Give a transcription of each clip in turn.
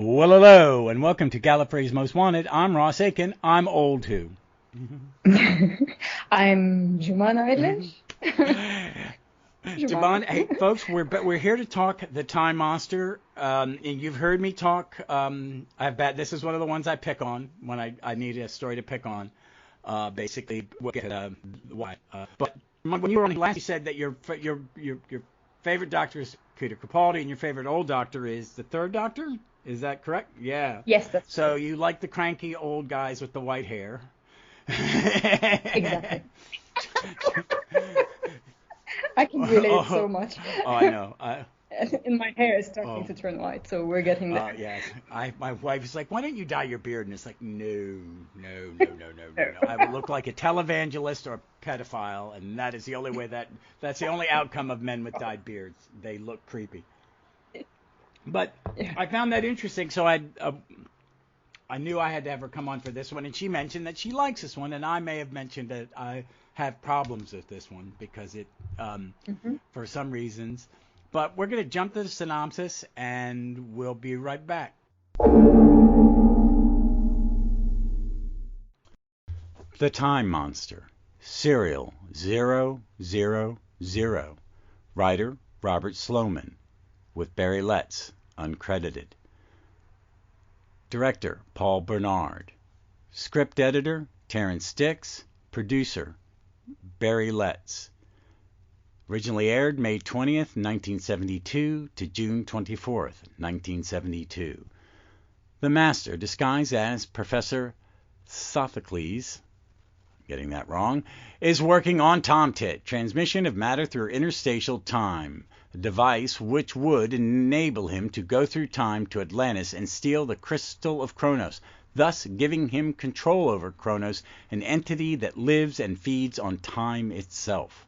Well, hello, and welcome to Gallifrey's Most Wanted. I'm Ross Aiken. I'm old too. I'm Joumana Medlej. Joumana, Joumana. hey, folks, we're here to talk the Time Monster. And you've heard me talk. I bet this is one of the ones I pick on when I need a story to pick on. Basically, we'll get why. But when you were on last, you said that your favorite Doctor is Peter Capaldi, and your favorite old Doctor is the Third Doctor. Is that correct? Yeah. Yes, that's So true. you like the cranky old guys with the white hair. Exactly. I can relate so Oh, much. I know. And my hair is starting Oh, to turn white, so we're getting there. yes. My wife is like, why don't you dye your beard? And it's like, no, no, no, no, no, no, No. no. I would look like a televangelist or a pedophile, and that is the only way that's the only outcome of men with dyed beards. They look creepy. But Yeah. I found that interesting, so I knew I had to have her come on for this one, and she mentioned that she likes this one, and I may have mentioned that I have problems with this one because it, hmm for some reasons. But we're going to jump to the synopsis, and we'll be right back. The Time Monster, Serial 000, writer Robert Sloman, with Barry Letts, uncredited. Director Paul Bernard. Script editor Terrence Dix. Producer Barry Letts. Originally aired May 20th, 1972 to June 24th, 1972. The Master, disguised as Professor Sophocles, getting that wrong, is working on Tomtit, transmission of matter through interstitial time, a device which would enable him to go through time to Atlantis and steal the crystal of Kronos, thus giving him control over Kronos, an entity that lives and feeds on time itself.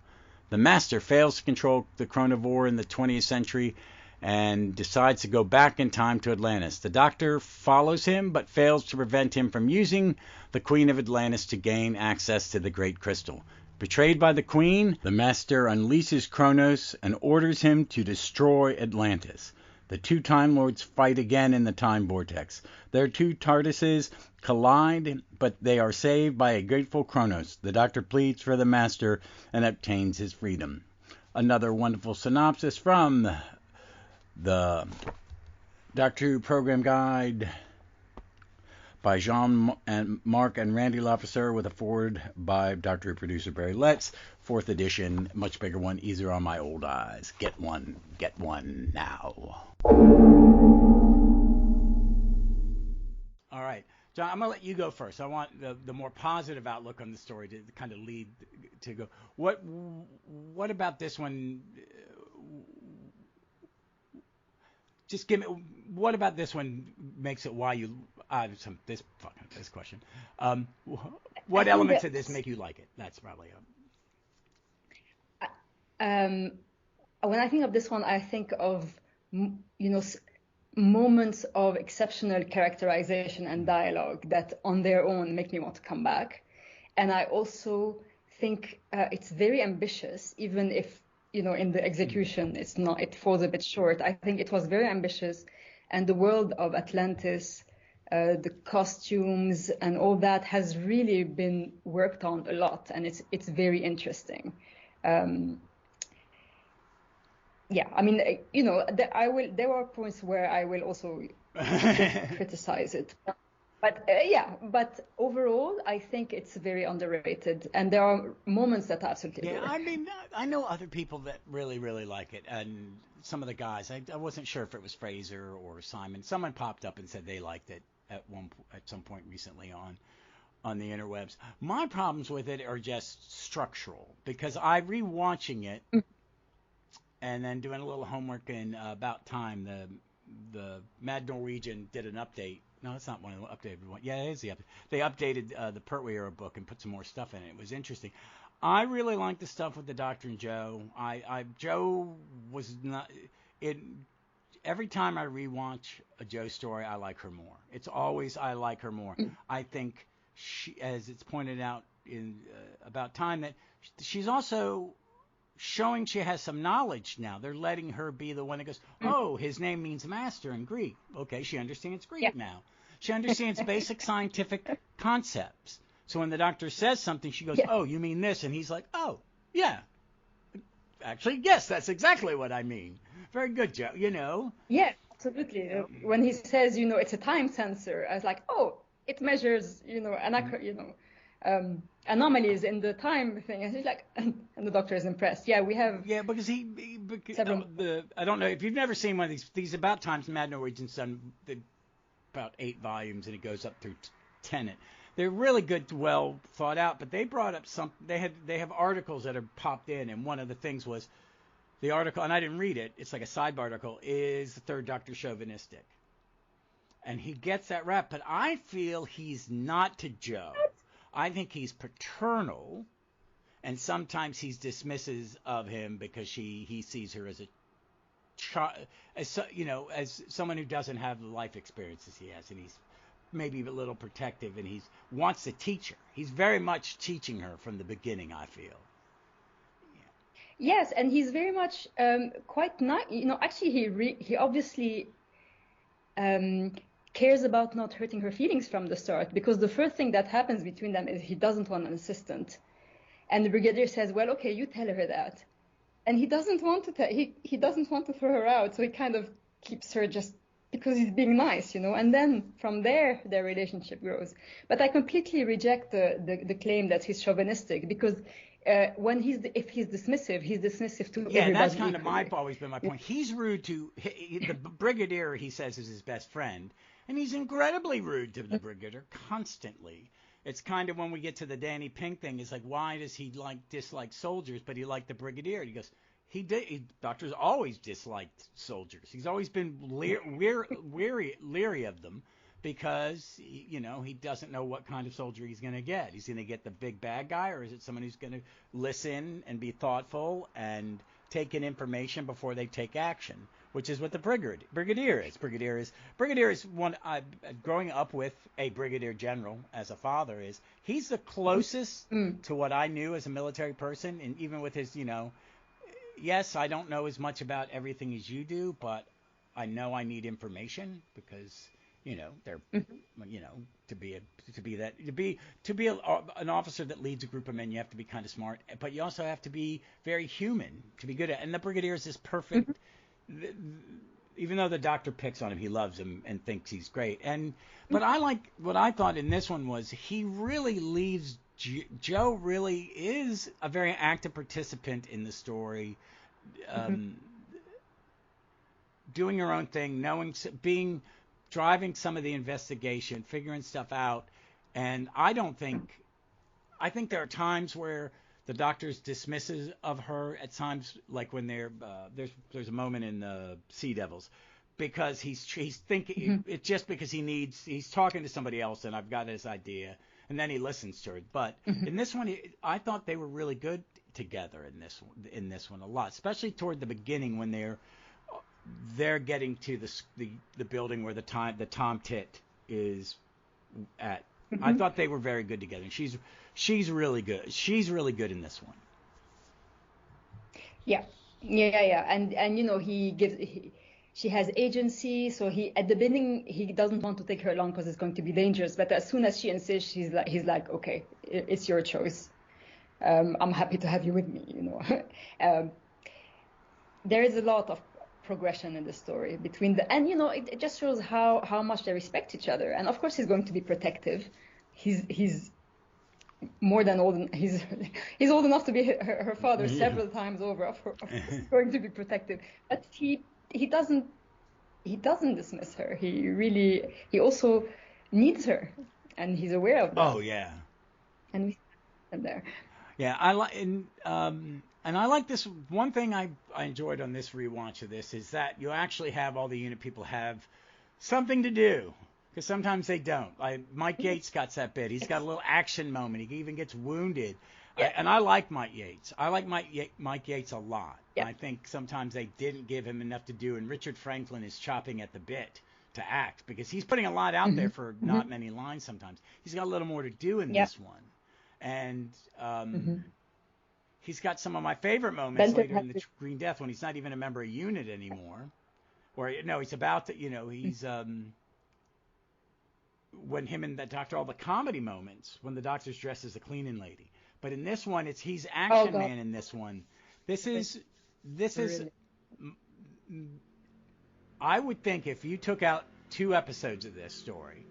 The Master fails to control the chronovore in the 20th century and decides to go back in time to Atlantis. The Doctor follows him but fails to prevent him from using the Queen of Atlantis to gain access to the Great Crystal. Betrayed by the Queen, the Master unleashes Kronos and orders him to destroy Atlantis. The two Time Lords fight again in the time vortex. Their two TARDISes collide, but they are saved by a grateful Kronos. The Doctor pleads for the Master and obtains his freedom. Another wonderful synopsis from the Doctor Who Program Guide by Jean and Mark and Randy Lofficer, with a foreword by Doctor Who producer Barry Letts. 4th edition, much bigger one, easier on my old eyes. Get one now. All right, John, I'm gonna let you go first. I want the more positive outlook on the story to kind of lead to go. What about this one? Just give me, what about this one makes it why you this question. I What think elements of that this make you like it? That's probably um, when I think of this one, I think of, moments of exceptional characterization and dialogue that on their own make me want to come back. And I also think it's very ambitious, even if, in the execution, it's not, it falls a bit short. I think it was very ambitious. And the world of Atlantis, the costumes and all that has really been worked on a lot. And it's very interesting. Um, yeah, I mean, there are points where I will also criticize it. But overall, I think it's very underrated, and there are moments that I absolutely yeah. adore. I mean, I know other people that really, really like it, and some of the guys. I wasn't sure if it was Fraser or Simon. Someone popped up and said they liked it at some point recently on the interwebs. My problems with it are just structural because I rewatching it and then doing a little homework in about time. The Mad Norwegian did an update. No, it's not one of the updated one. Yeah, it is the update. They updated the Pertwee era book and put some more stuff in it. It was interesting. I really like the stuff with the Doctor and Joe. Joe was not it. Every time I rewatch a Joe story, I like her more. It's always I like her more. Mm, I think she, as it's pointed out in about time, that she's also showing she has some knowledge now. They're letting her be the one that goes, oh, his name means master in Greek. Okay, she understands Greek now. She understands basic scientific concepts. So when the doctor says something, she goes, oh, you mean this? And he's like, oh, yeah. Actually, yes, that's exactly what I mean. Very good, Joe, Yeah, absolutely. When he says, it's a time sensor, I was like, oh, it measures, anomalies in the time thing. And he's like, and the doctor is impressed. Yeah, we have. Yeah, because I don't know if you've never seen one of these About Times Mad Norwegian's done about 8 volumes, and it goes up through Tenet. They're really good, well thought out, but they brought up they have articles that are popped in, and one of the things was the article, and I didn't read it, it's like a sidebar article, is the Third Doctor chauvinistic? And he gets that rap, but I feel he's not to Joe. I think he's paternal, and sometimes he's dismissive of him because he sees her as a child, as someone who doesn't have the life experiences he has, and he's maybe a little protective, and he wants to teach her. He's very much teaching her from the beginning, I feel. Yes, and he's very much quite nice. Actually, he obviously cares about not hurting her feelings from the start, because the first thing that happens between them is he doesn't want an assistant, and the brigadier says, "Well, okay, you tell her that," and he doesn't want to he doesn't want to throw her out, so he kind of keeps her just because he's being nice, and then from there their relationship grows. But I completely reject the claim that he's chauvinistic, because if he's dismissive to everybody. Yeah, that's kind of always been my point. He's rude to the brigadier. He says is his best friend, and he's incredibly rude to the brigadier constantly. It's kind of when we get to the Danny Pink thing. It's like, why does he dislike soldiers, but he liked the brigadier? And he goes, Doctor's always disliked soldiers. He's always been leery of them because, he doesn't know what kind of soldier he's going to get. He's going to get the big bad guy, or is it someone who's going to listen and be thoughtful and take in information before they take action, which is what the brigadier is. Brigadier is one, growing up with a brigadier general as a father, he's the closest to what I knew as a military person, and even with his, yes, I don't know as much about everything as you do, but I know I need information because, they're, to be an officer that leads a group of men, you have to be kind of smart, but you also have to be very human to be good at. And the brigadier is this perfect, even though the doctor picks on him, he loves him and thinks he's great. But what I thought in this one was he really leaves. Joe really is a very active participant in the story, doing her own thing, driving some of the investigation, figuring stuff out. And I think there are times where the doctor's dismissive of her at times, like when there's a moment in the Sea Devils, because he's thinking it's just because he's talking to somebody else, and I've got his idea. And then he listens to her. But in this one, I thought they were really good together in this one a lot, especially toward the beginning when they're getting to the building where the Tom Tit is at. I thought they were very good together. And she's really good. She's really good in this one. Yeah. And she has agency, so at the beginning he doesn't want to take her along because it's going to be dangerous. But as soon as she insists, he's like, okay, it's your choice. I'm happy to have you with me. There is a lot of progression in the story it just shows how much they respect each other. And of course, he's going to be protective. He's more than old. He's old enough to be her father several times over. Of course, he's going to be protective, but he doesn't dismiss her. He also needs her, and he's aware of that. Oh yeah. And we see them there. Yeah, and I like this. One thing I enjoyed on this rewatch of this is that you actually have all the unit people have something to do, because sometimes they don't. Mike Yates got that bit. He's got a little action moment. He even gets wounded. Yeah. And I like Mike Yates. I like Mike Yates a lot. Yeah. I think sometimes they didn't give him enough to do, and Richard Franklin is chopping at the bit to act because he's putting a lot out there for not many lines sometimes. He's got a little more to do in this one. And he's got some of my favorite moments Benton later has in the this, Green Death when he's not even a member of unit anymore. Or no, he's about to, he's when him and the doctor, all the comedy moments when the doctor's dressed as a cleaning lady. But in this one, he's oh action God, man in this one. This is really. I would think if you took out 2 episodes of this story,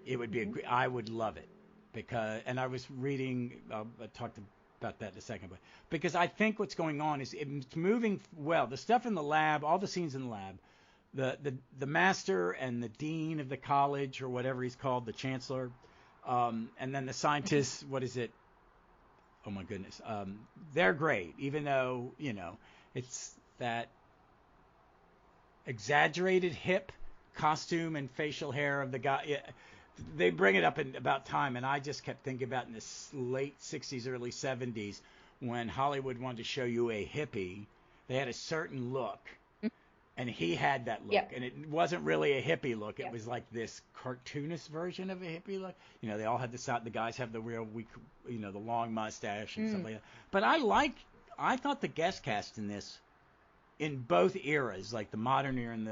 it would be I would love it because, and I was reading, I talked about that in a second, but because I think what's going on is it's moving well. The stuff in the lab, all the scenes in the lab, the master and the dean of the college or whatever he's called, the chancellor, and then the scientists. What is it? Oh my goodness, they're great, even though it's that exaggerated hip costume and facial hair of the guy. Yeah, they bring it up in about time, and I just kept thinking about in the late 60s, early 70s, when Hollywood wanted to show you a hippie. They had a certain look, and he had that look, and it wasn't really a hippie look. It was like this cartoonist version of a hippie look. They all had the guys have the real weak, the long mustache and stuff like that. But I thought the guest cast in this, in both eras, like the modern era and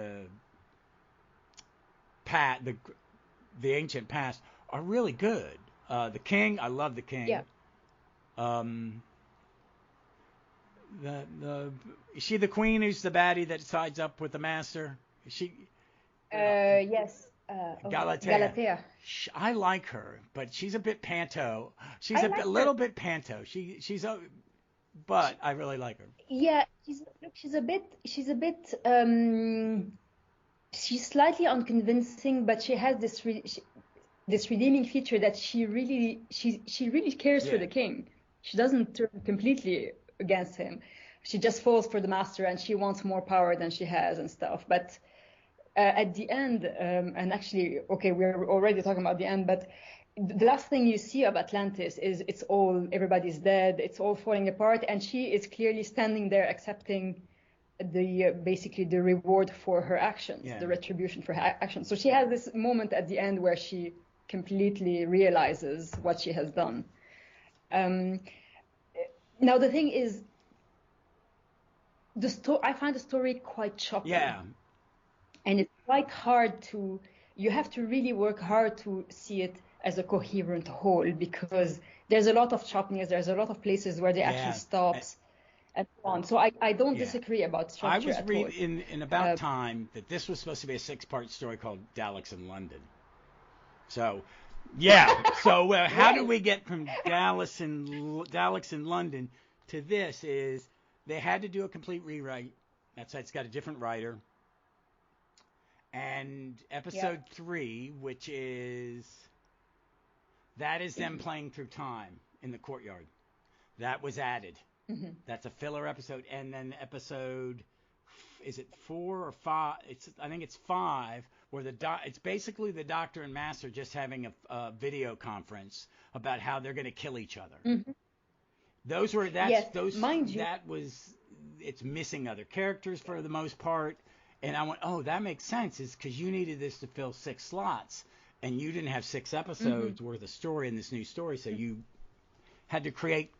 the ancient past, are really good. The king, I love the king. Yeah. Is she the queen who's the baddie that sides up with the master? Is she? Yes. Galatea. I like her, but she's a bit panto. She's little bit panto. But I really like her. Yeah, she's a bit she's slightly unconvincing, but she has this redeeming feature that she really cares for the king. She doesn't turn completely against him. She just falls for the master, and she wants more power than she has and stuff. But at the end, and actually, okay, we're already talking about the end, but the last thing you see of Atlantis is everybody's dead, it's all falling apart, and she is clearly standing there accepting basically the reward for her actions, the retribution for her actions. So she has this moment at the end where she completely realizes what she has done. Now the thing is, I find the story quite choppy. Yeah. And it's quite hard you have to really work hard to see it as a coherent whole, because there's a lot of choppiness, there's a lot of places where the action stops and so on. So I don't disagree about structure at all. I was reading in about time that this was supposed to be a 6-part story called Daleks in London. So, so how do we get from Daleks in London to this is they had to do a complete rewrite. That's why it's got a different writer. And episode 3, which is them playing through time in the courtyard, that was added. That's a filler episode. And then episode, is it 4 or 5? I think it's 5, where it's basically the Doctor and Master just having a video conference about how they're going to kill each other. It's missing other characters for the most part. And I went, oh, that makes sense. It's because you needed this to fill 6 slots, and you didn't have 6 episodes worth of story in this new story, so you had to create.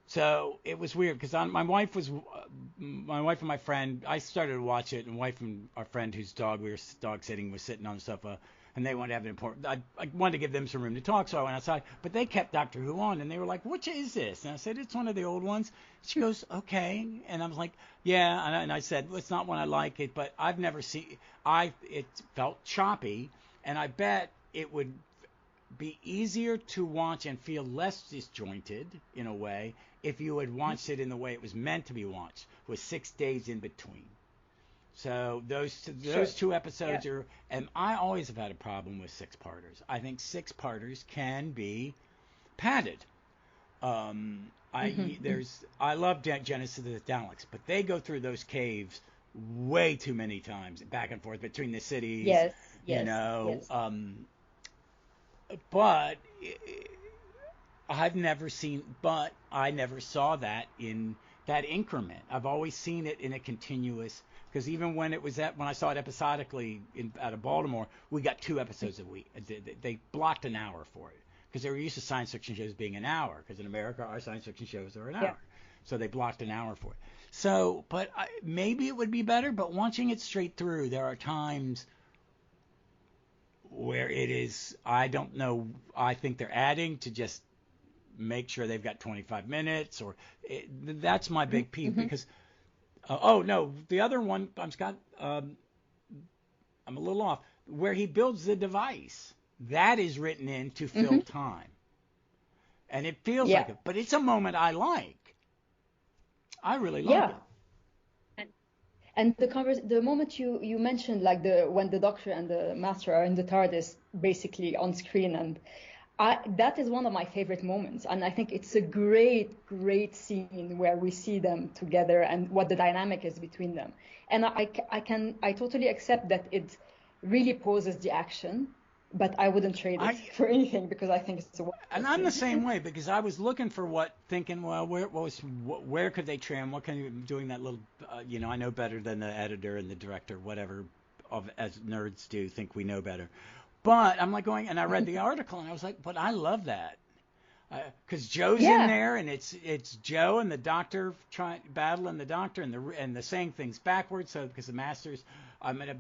So it was weird because my wife and my friend. I started to watch it, and wife and our friend whose dog we were dog sitting was sitting on the sofa. And they wanted to have an important. I wanted to give them some room to talk, so I went outside. But they kept Doctor Who on, and they were like, "Which is this?" And I said, "It's one of the old ones." She goes, "Okay," and I was like, "Yeah." And I said, well, "It's not one I like it, but I've never seen. It felt choppy, and I bet it would be easier to watch and feel less disjointed in a way if you had watched it in the way it was meant to be watched, with 6 days in between." So those 2 episodes are, and I always have had a problem with 6-parters. I think 6-parters can be padded. I love Genesis of the Daleks, but they go through those caves way too many times, back and forth between the cities. Yes. But I never saw that in that increment. I've always seen it in a continuous. Because even when I saw it episodically out of Baltimore, we got 2 episodes a week. They blocked an hour for it because they were used to science fiction shows being an hour, because in America our science fiction shows are an Yeah. hour. So they blocked an hour for it. So, but maybe it would be better, but watching it straight through, there are times where it is, I don't know, I think they're adding to just make sure they've got 25 minutes, or that's my big peeve, because, oh no, the other one, I'm a little off, where he builds the device, that is written in to fill time. And it feels like it, but it's a moment I like. I really like it. And the moment you mentioned, like when the Doctor and the Master are in the TARDIS basically on screen, and that is one of my favorite moments, and I think it's a great scene where we see them together and what the dynamic is between them. And I totally accept that it really poses the action, but I wouldn't trade it for anything, because I think it's a wonderful And I'm scene. the same way, because I was looking for thinking, well, where could they trim? What can you doing that little, I know better than the editor and the director, whatever, as nerds do, think we know better. But I'm like going, and I read the article, and I was like, but I love that, because Joe's in there, and it's Joe and the Doctor battling the Doctor, and the saying things backwards. So because the Masters, I'm gonna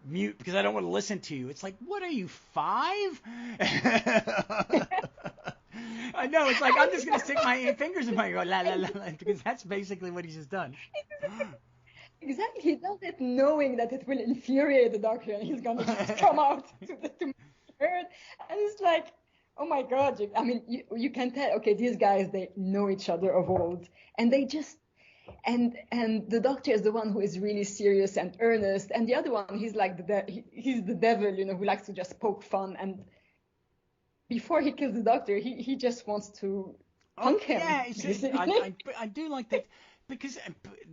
mute because I don't want to listen to you. It's like, what are you, 5? I know, it's like I'm just gonna stick my fingers in my ear, la la la, because that's basically what he's just done. Exactly, he does it knowing that it will infuriate the Doctor, and he's gonna just come out to Earth, and it's like, oh my God! I mean, you can tell. Okay, these guys, they know each other of old, and they just. And the Doctor is the one who is really serious and earnest, and the other one, he's like he's the devil, who likes to just poke fun. And before he kills the Doctor, he just wants to punk him. Yeah, I do like that, because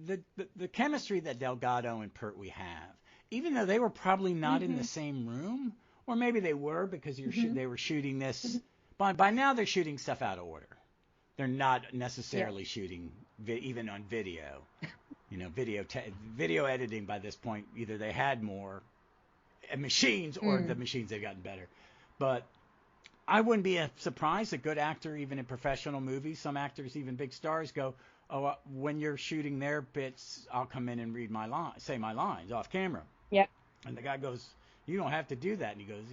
the chemistry that Delgado and Pertwee have, even though they were probably not in the same room, or maybe they were, because they were shooting this. By now they're shooting stuff out of order. They're not necessarily shooting even on video. Video editing by this point, either they had more machines or the machines had gotten better. But I wouldn't be surprised. A good actor, even in professional movies, some actors, even big stars, go, oh, when you're shooting their bits, I'll come in and say my lines off camera. Yeah. And the guy goes, you don't have to do that. And he goes,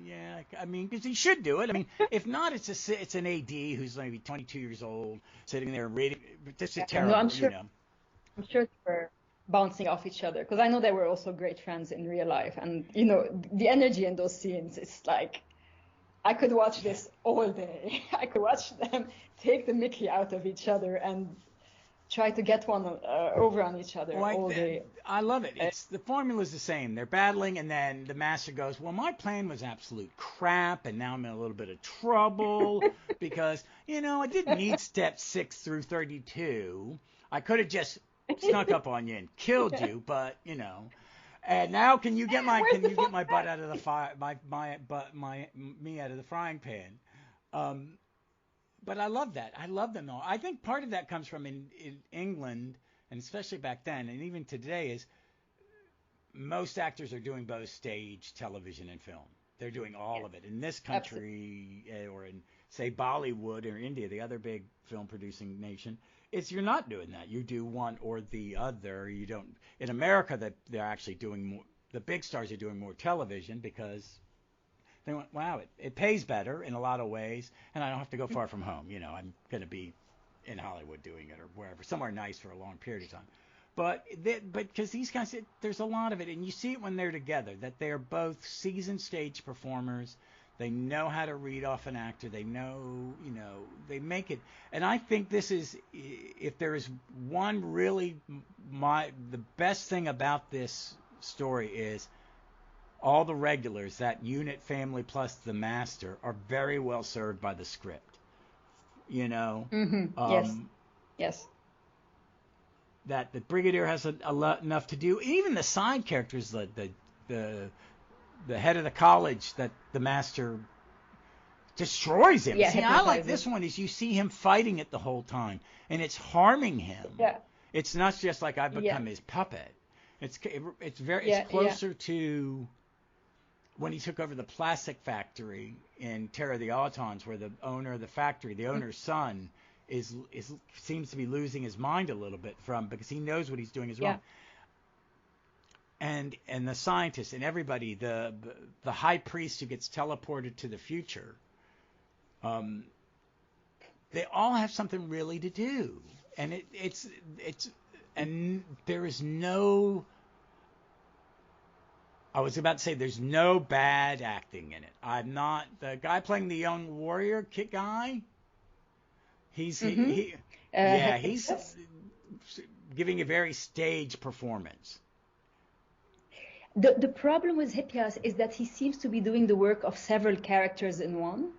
yeah. I mean, because he should do it. I mean, if not, it's an AD who's maybe 22 years old, sitting there reading. This is terrible, No, I'm sure they were bouncing off each other, because I know they were also great friends in real life. And, the energy in those scenes, it's like, I could watch this all day. I could watch them take the mickey out of each other and try to get one over on each other all day. I love it. The formula's the same. They're battling, and then the Master goes, well, my plan was absolute crap, and now I'm in a little bit of trouble because, I didn't need steps 6 through 32. I could have just snuck up on you and killed you, but, And now can you get my butt out of the fire, me out of the frying pan? But I love that. I love them all. I think part of that comes from in England, and especially back then, and even today, is most actors are doing both stage, television, and film. They're doing all of it. In this country, or in, say, Bollywood or India, the other big film-producing nation, you're not doing that. You do one or the other. You don't. In America, they're actually doing more. The big stars are doing more television because they went, wow, it pays better in a lot of ways, and I don't have to go far from home. I'm going to be in Hollywood doing it or wherever, somewhere nice for a long period of time. But because these guys, there's a lot of it, and you see it when they're together, that they're both seasoned stage performers. They know how to read off an actor. They know, they make it. And I think this is, if there is one really, the best thing about this story is all the regulars, that unit family plus the Master, are very well served by the script. Yes. That the Brigadier has enough to do. Even the side characters, the head of the college that the Master destroys him. See, I like this one is you see him fighting it the whole time, and it's harming him. Yeah. It's not just like I've become his puppet. It's closer to when he took over the plastic factory in Terror of the Autons, where the owner of the factory, the owner's son, is seems to be losing his mind a little bit because he knows what he's doing is wrong. And the scientists and everybody, the high priest who gets teleported to the future, they all have something really to do, and it's and there is no. I was about to say there's no bad acting in it. I'm not the guy playing the young warrior kid guy. He's he's giving a very staged performance. The problem with Hippias is that he seems to be doing the work of several characters in one.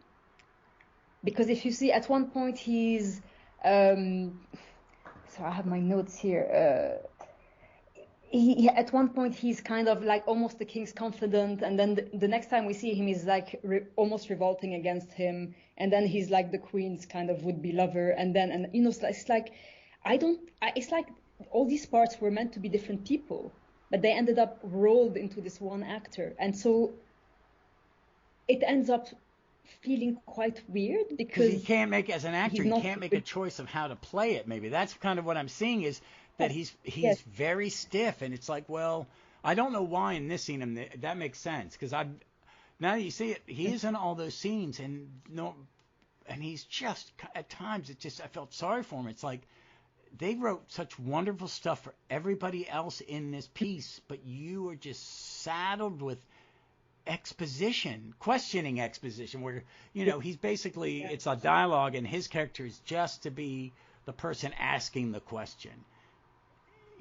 Because if you see at one point he's so I have my notes here. At one point he's kind of like almost the king's confidant, and then the next time we see him he's like almost revolting against him, and then he's like the queen's kind of would-be lover, and you know it's like it's like all these parts were meant to be different people, but they ended up rolled into this one actor, and so it ends up feeling quite weird because he can't make, as an actor, he can't make a choice of how to play it. Maybe that's kind of what I'm seeing is that he's very stiff, and it's like, well, I don't know why in this scene that makes sense, because now that you see it, he is in all those scenes, and he's just at times I felt sorry for him. It's like they wrote such wonderful stuff for everybody else in this piece, but you are just saddled with questioning exposition, where he's basically it's a dialogue, and his character is just to be the person asking the question.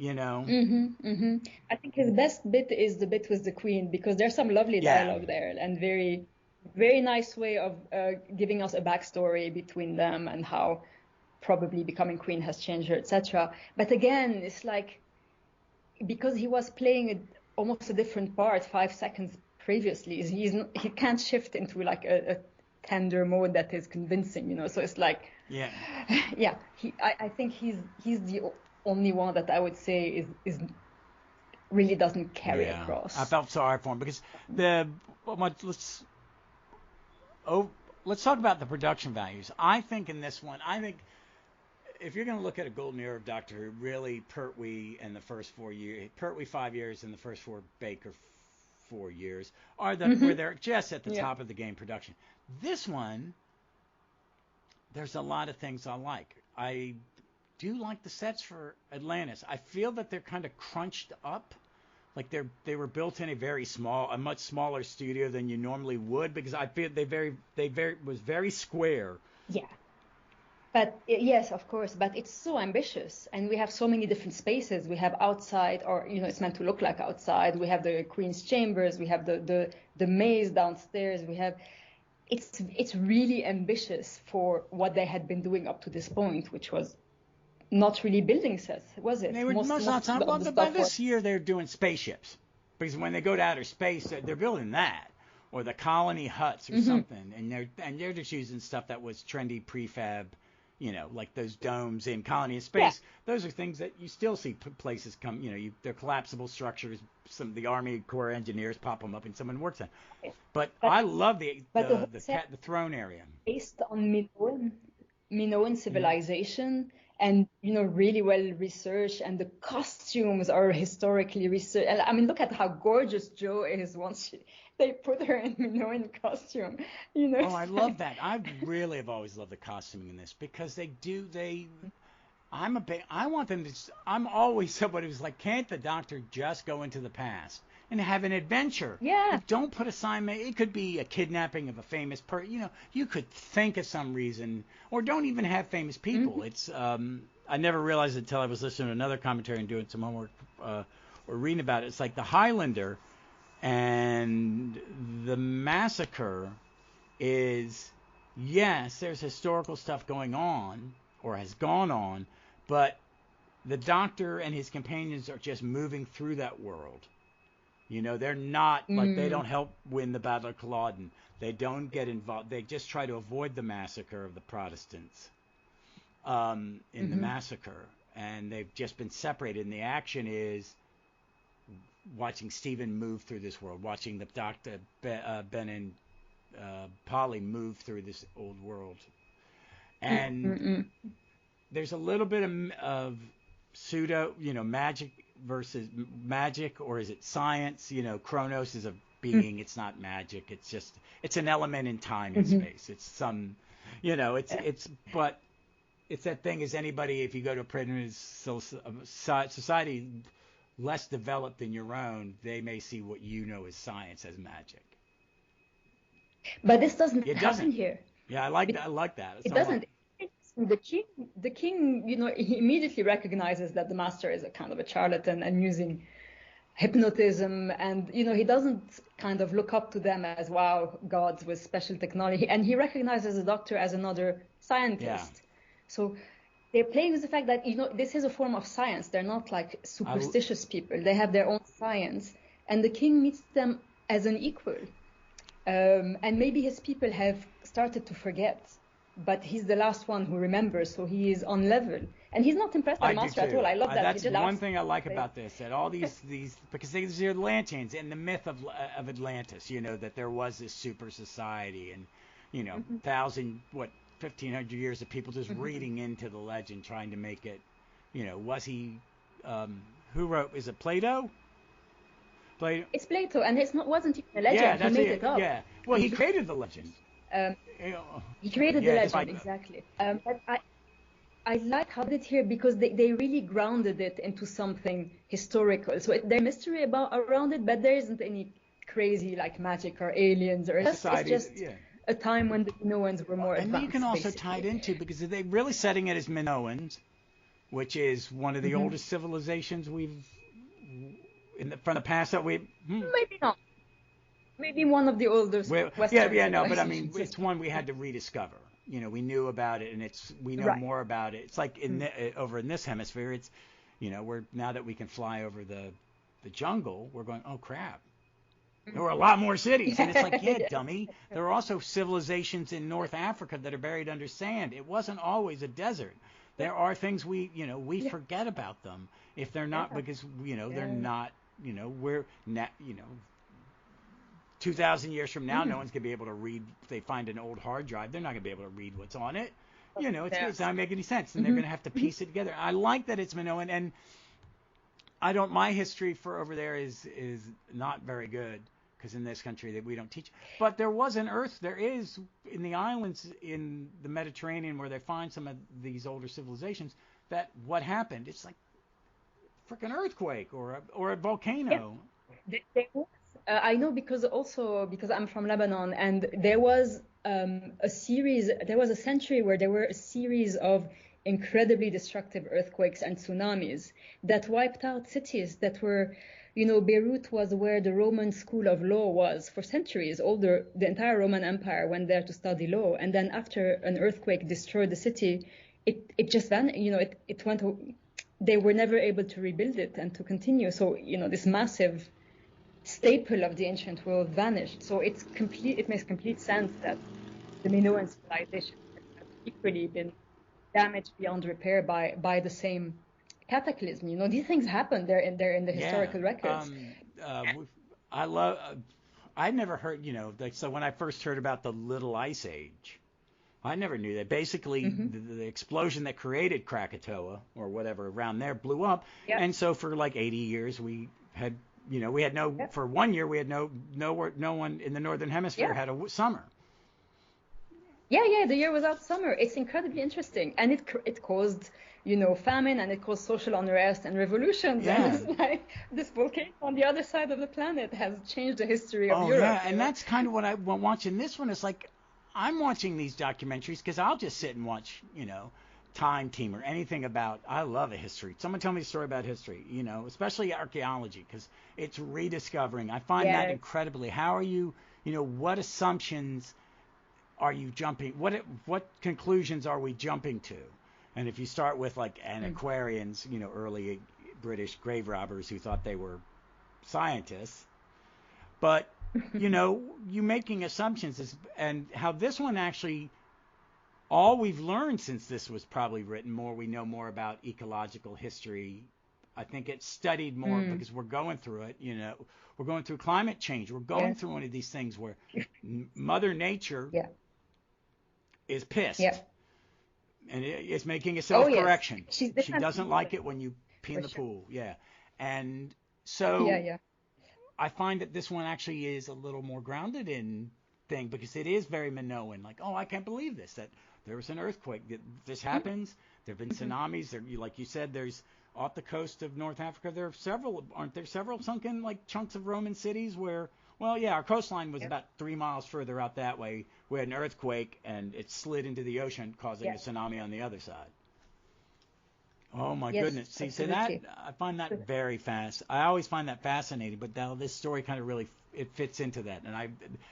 I think his best bit is the bit with the queen, because there's some lovely dialogue there, and very, very nice way of giving us a backstory between them and how probably becoming queen has changed her, etc. But again, it's like because he was playing almost a different part 5 seconds previously, he can't shift into like a tender mode that is convincing, So it's like I think he's the only one that I would say is really doesn't carry across. I felt sorry for him because let's talk about the production values. I think in this one, if you're going to look at a golden era of Doctor Who, really Pertwee and the first 4 years, Pertwee 5 years and the first 4 Baker 4 years are where they're just at the top of the game production. This one, there's a lot of things I like. I do like the sets for Atlantis. I feel that they're kind of crunched up, like they were built in a much smaller studio than you normally would, because I feel they was very square. Yeah. But yes, of course, but it's so ambitious, and we have so many different spaces. We have outside, or it's meant to look like outside. We have the Queen's chambers. We have the maze downstairs. It's really ambitious for what they had been doing up to this point, which was not really building sets, was it? They were most of the time. By this year, they're doing spaceships, because when they go to outer space, they're building that, or the colony huts or something, and they're just using stuff that was trendy prefab. Like those domes in Colony of Space. Yeah. Those are things that you still see places come. They're collapsible structures. Some of the Army Corps engineers pop them up and someone works on. But I love the throne area. Based on Minoan civilization, and really well researched, and the costumes are historically researched. And I mean, look at how gorgeous Jo is once they put her in Minoan costume. Oh, I love that. I really have always loved the costuming in this, because I want them to. I'm always somebody who's like, can't the Doctor just go into the past and have an adventure? Yeah. Like, don't put assignment. It could be a kidnapping of a famous person. You could think of some reason, or don't even have famous people. It's I never realized it until I was listening to another commentary and doing some homework or reading about it. It's like the Highlander and the Massacre is, yes, there's historical stuff going on, or has gone on, but the Doctor and his companions are just moving through that world. They're not like, they don't help win the Battle of Culloden. They don't get involved. They just try to avoid the massacre of the Protestants in the Massacre, and they've just been separated. And the action is watching Stephen move through this world, watching the Doctor Ben and Polly move through this old world, and there's a little bit of pseudo, magic versus magic, or is it science? Kronos is a being. It's not magic. It's an element in time and space. It's some, but it's that thing as anybody, if you go to a primitive society less developed than your own, they may see what as science as magic. But this doesn't happen here. Yeah, I like that. It doesn't. The king, he immediately recognizes that the master is a kind of a charlatan and using hypnotism, and he doesn't kind of look up to them as wow gods with special technology, and he recognizes the doctor as another scientist. Yeah. So they're playing with the fact that this is a form of science. They're not like superstitious people. They have their own science, and the king meets them as an equal. And maybe his people have started to forget, but he's the last one who remembers, so he is on level. And he's not impressed by the master at all. I love that. That's one thing I like about this, that all these because these are Atlanteans in the myth of Atlantis, that there was this super society, and 1,500 years of people just reading into the legend, trying to make it, was he, who wrote, is it Plato? It's Plato, and wasn't even a legend. Yeah, he made it up. Yeah, well, he created the legend. He created the legend, exactly. But I like how they did here, because they really grounded it into something historical. So there's mystery around it, but there isn't any crazy like magic or aliens or it's just a time when the Minoans were more advanced. And you can also tie it into, because they're really setting it as Minoans, which is one of the oldest civilizations from the past that we maybe not. Maybe one of the oldest Western but I mean, it's one we had to rediscover. We knew about it, and we know more about it. It's like over in this hemisphere, it's, we're now that we can fly over the jungle, we're going, oh crap, there were a lot more cities, and it's like, yeah, dummy. There are also civilizations in North Africa that are buried under sand. It wasn't always a desert. There are things we forget about them if they're not because they're not. We're not. 2,000 years from now, no one's going to be able to read. If they find an old hard drive, they're not going to be able to read what's on it. It's not making any sense, and they're going to have to piece it together. I like that it's Minoan, and my history for over there is not very good, because in this country that we don't teach. But there is in the islands in the Mediterranean where they find some of these older civilizations, that what happened, it's like freaking earthquake or a volcano. Yeah. I know because I'm from Lebanon, and there was a century where there were a series of incredibly destructive earthquakes and tsunamis that wiped out cities that were, Beirut was where the Roman school of law was for centuries. The entire Roman Empire went there to study law, and then after an earthquake destroyed the city, it just vanished. It went. They were never able to rebuild it and to continue. So this massive staple of the ancient world vanished. So it makes complete sense that the Minoan civilization has equally been damaged beyond repair by the same cataclysm. These things happen. They're in the historical records. I never heard, so when I first heard about the Little Ice Age, I never knew that. Basically, the explosion that created Krakatoa or whatever around there blew up, and so for like 80 years we had. For 1 year we had no one in the northern hemisphere had a summer. Yeah, the year without summer. It's incredibly interesting, and it caused famine, and it caused social unrest and revolutions. Yeah. And it's like this volcano on the other side of the planet has changed the history of Europe. Yeah, and that's kind of what I want watching this one. It's like I'm watching these documentaries because I'll just sit and watch Time Team or anything about. I love a history. Someone tell me a story about history, especially archaeology, because it's rediscovering. I find that incredibly. How are you, what assumptions are you jumping? What conclusions are we jumping to? And if you start with like antiquarians, early British grave robbers who thought they were scientists, but you making assumptions and how this one actually. All we've learned since this was probably written, we know more about ecological history I think it's studied more because we're going through it. We're going through climate change. We're going through one of these things where Mother Nature is pissed, and is making a self-correction. She doesn't like it when you pee in the pool. And so I find that this one actually is a little more grounded in thing, because it is very Minoan. Like, oh, I can't believe this, that there was an earthquake. This happens. There have been tsunamis. There, like you said, there's off the coast of North Africa, there are several, aren't there several sunken like chunks of Roman cities where, well, yeah, our coastline was about 3 miles further out that way. We had an earthquake and it slid into the ocean, causing a tsunami on the other side. Oh my goodness. See, absolutely. so that, I find that very fast. I always find that fascinating, but now this story kind of really, it fits into that. And it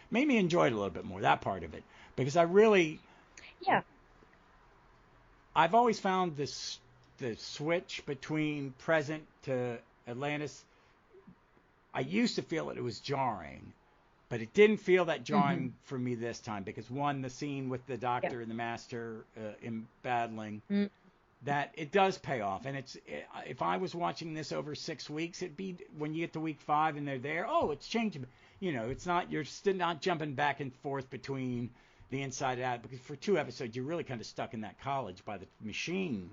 made me enjoy it a little bit more, that part of it, because I really, I've always found the switch between present to Atlantis, I used to feel that it was jarring, but it didn't feel that jarring for me this time, because one, the scene with the Doctor and the Master in battling, that it does pay off. And if I was watching this over 6 weeks, it'd be, when you get to week 5 and they're there, oh, it's changing. It's not, you're still not jumping back and forth between the inside and out, because for 2 episodes you're really kind of stuck in that college by the machine.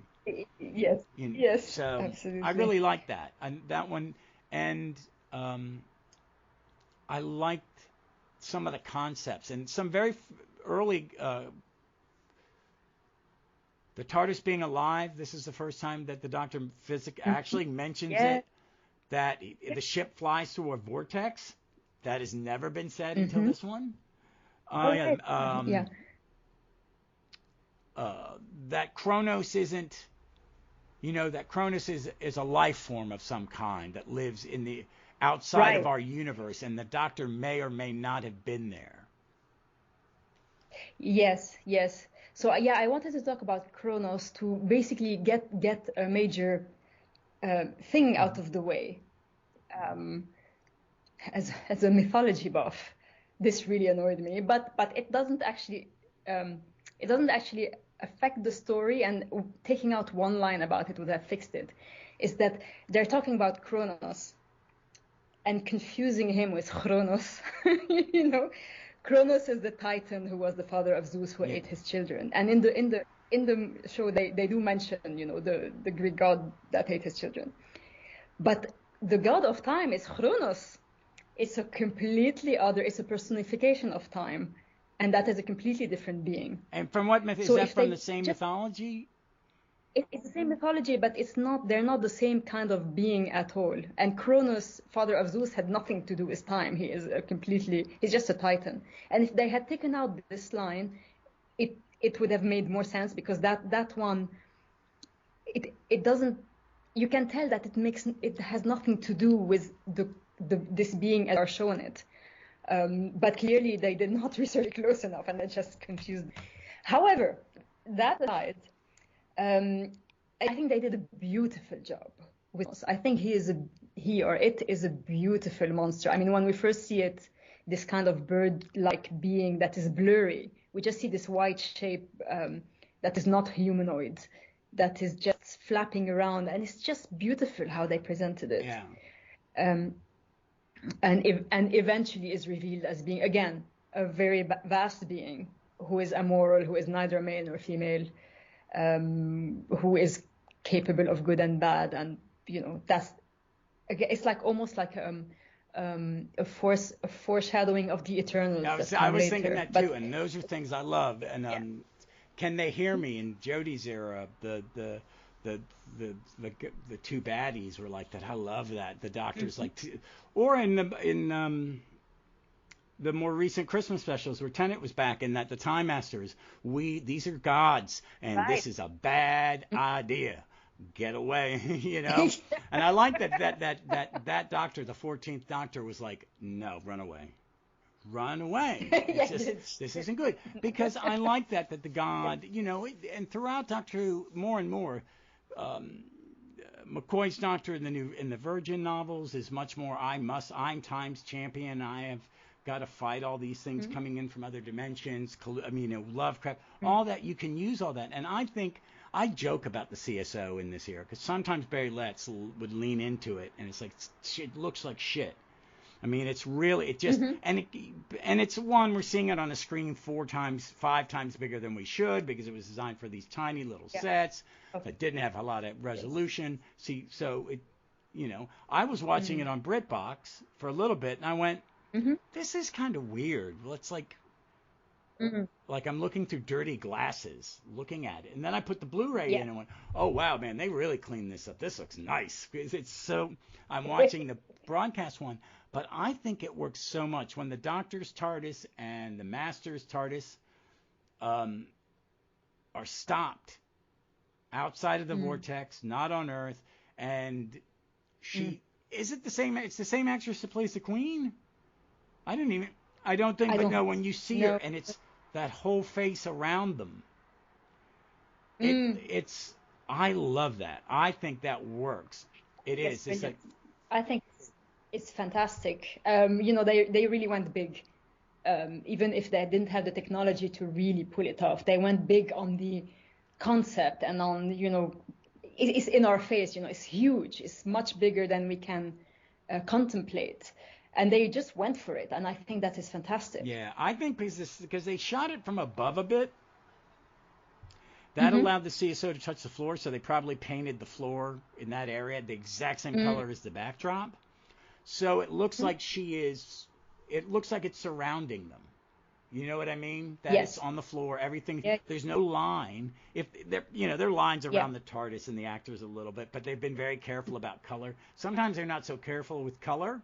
Yes. So absolutely. I really like that, and that one, and I liked some of the concepts and some very early. The TARDIS being alive. This is the first time that the Doctor actually mentions it. That the ship flies through a vortex. That has never been said until this one. That Kronos isn't. That Kronos is a life form of some kind that lives in the outside of our universe, and the Doctor may or may not have been there. Yes. So I wanted to talk about Kronos to basically get a major thing out of the way. As a mythology buff, this really annoyed me, but it doesn't actually affect the story, and taking out one line about it would have fixed it. Is that they're talking about Kronos and confusing him with Kronos. Kronos is the Titan who was the father of Zeus, who ate his children. And in the show they do mention the Greek god that ate his children. But the god of time is Kronos. It's a completely other. It's a personification of time. And that is a completely different being. And from what myth is that from the same mythology? It's the same mythology, but it's not. They're not the same kind of being at all. And Kronos, father of Zeus, had nothing to do with time. He is he's just a Titan. And if they had taken out this line, it would have made more sense, because that one, it doesn't. You can tell that it has nothing to do with this being as are shown it. But clearly they did not research close enough, and it just confused. However, that aside, I think they did a beautiful job with us. I think it is a beautiful monster. I mean, when we first see it, this kind of bird-like being that is blurry, we just see this white shape that is not humanoid, that is just flapping around, and it's just beautiful how they presented it. Yeah. And eventually is revealed as being, again, a very vast being who is amoral, who is neither male nor female, who is capable of good and bad, and that's, it's like almost like a foreshadowing of the Eternals. I was thinking that too, and those are things I love. And Can They Hear Me in Jodie's era, the two baddies were like that. I love that. The Doctor's like, or in the more recent Christmas specials where Tennant was back, and that the Time Masters, these are gods, and this is a bad idea. Get away, And I like that Doctor, the 14th Doctor, was like, no, run away. This isn't good, because I like that the god, and throughout Doctor Who more and more. McCoy's Doctor in the Virgin novels is much more I'm Time's champion. I have got to fight all these things coming in from other dimensions. Lovecraft, all that, you can use all that, and I think I joke about the CSO in this era because sometimes Barry Letts would lean into it, and it's like it looks like shit. I mean, it's really it just and it's one we're seeing it on a screen 5 times bigger than we should because it was designed for these tiny little sets that didn't have a lot of resolution. See, so it, I was watching it on BritBox for a little bit, and I went, this is kind of weird. Well, it's like I'm looking through dirty glasses looking at it. And then I put the Blu-ray in and went, oh, wow, man, they really cleaned this up. This looks nice. It's so, I'm watching the broadcast one, but I think it works so much when the Doctor's TARDIS and the Master's TARDIS are stopped outside of the vortex, not on Earth, and is it the same, it's the same actress that plays the Queen? I don't think, but no, when you see her, and it's that whole face around them, it's, I love that. I think that works. It is. It's like, I think it's fantastic. They really went big. Even if they didn't have the technology to really pull it off, they went big on the concept and on, it's in our face, it's huge. It's much bigger than we can contemplate. And they just went for it, and I think that is fantastic. Yeah, I think because they shot it from above a bit, that allowed the CSO to touch the floor, so they probably painted the floor in that area the exact same color as the backdrop. So it looks like it looks like it's surrounding them. You know what I mean? That it's on the floor, everything. Yeah. There's no line. If there are lines around the TARDIS and the actors a little bit, but they've been very careful about color. Sometimes they're not so careful with color.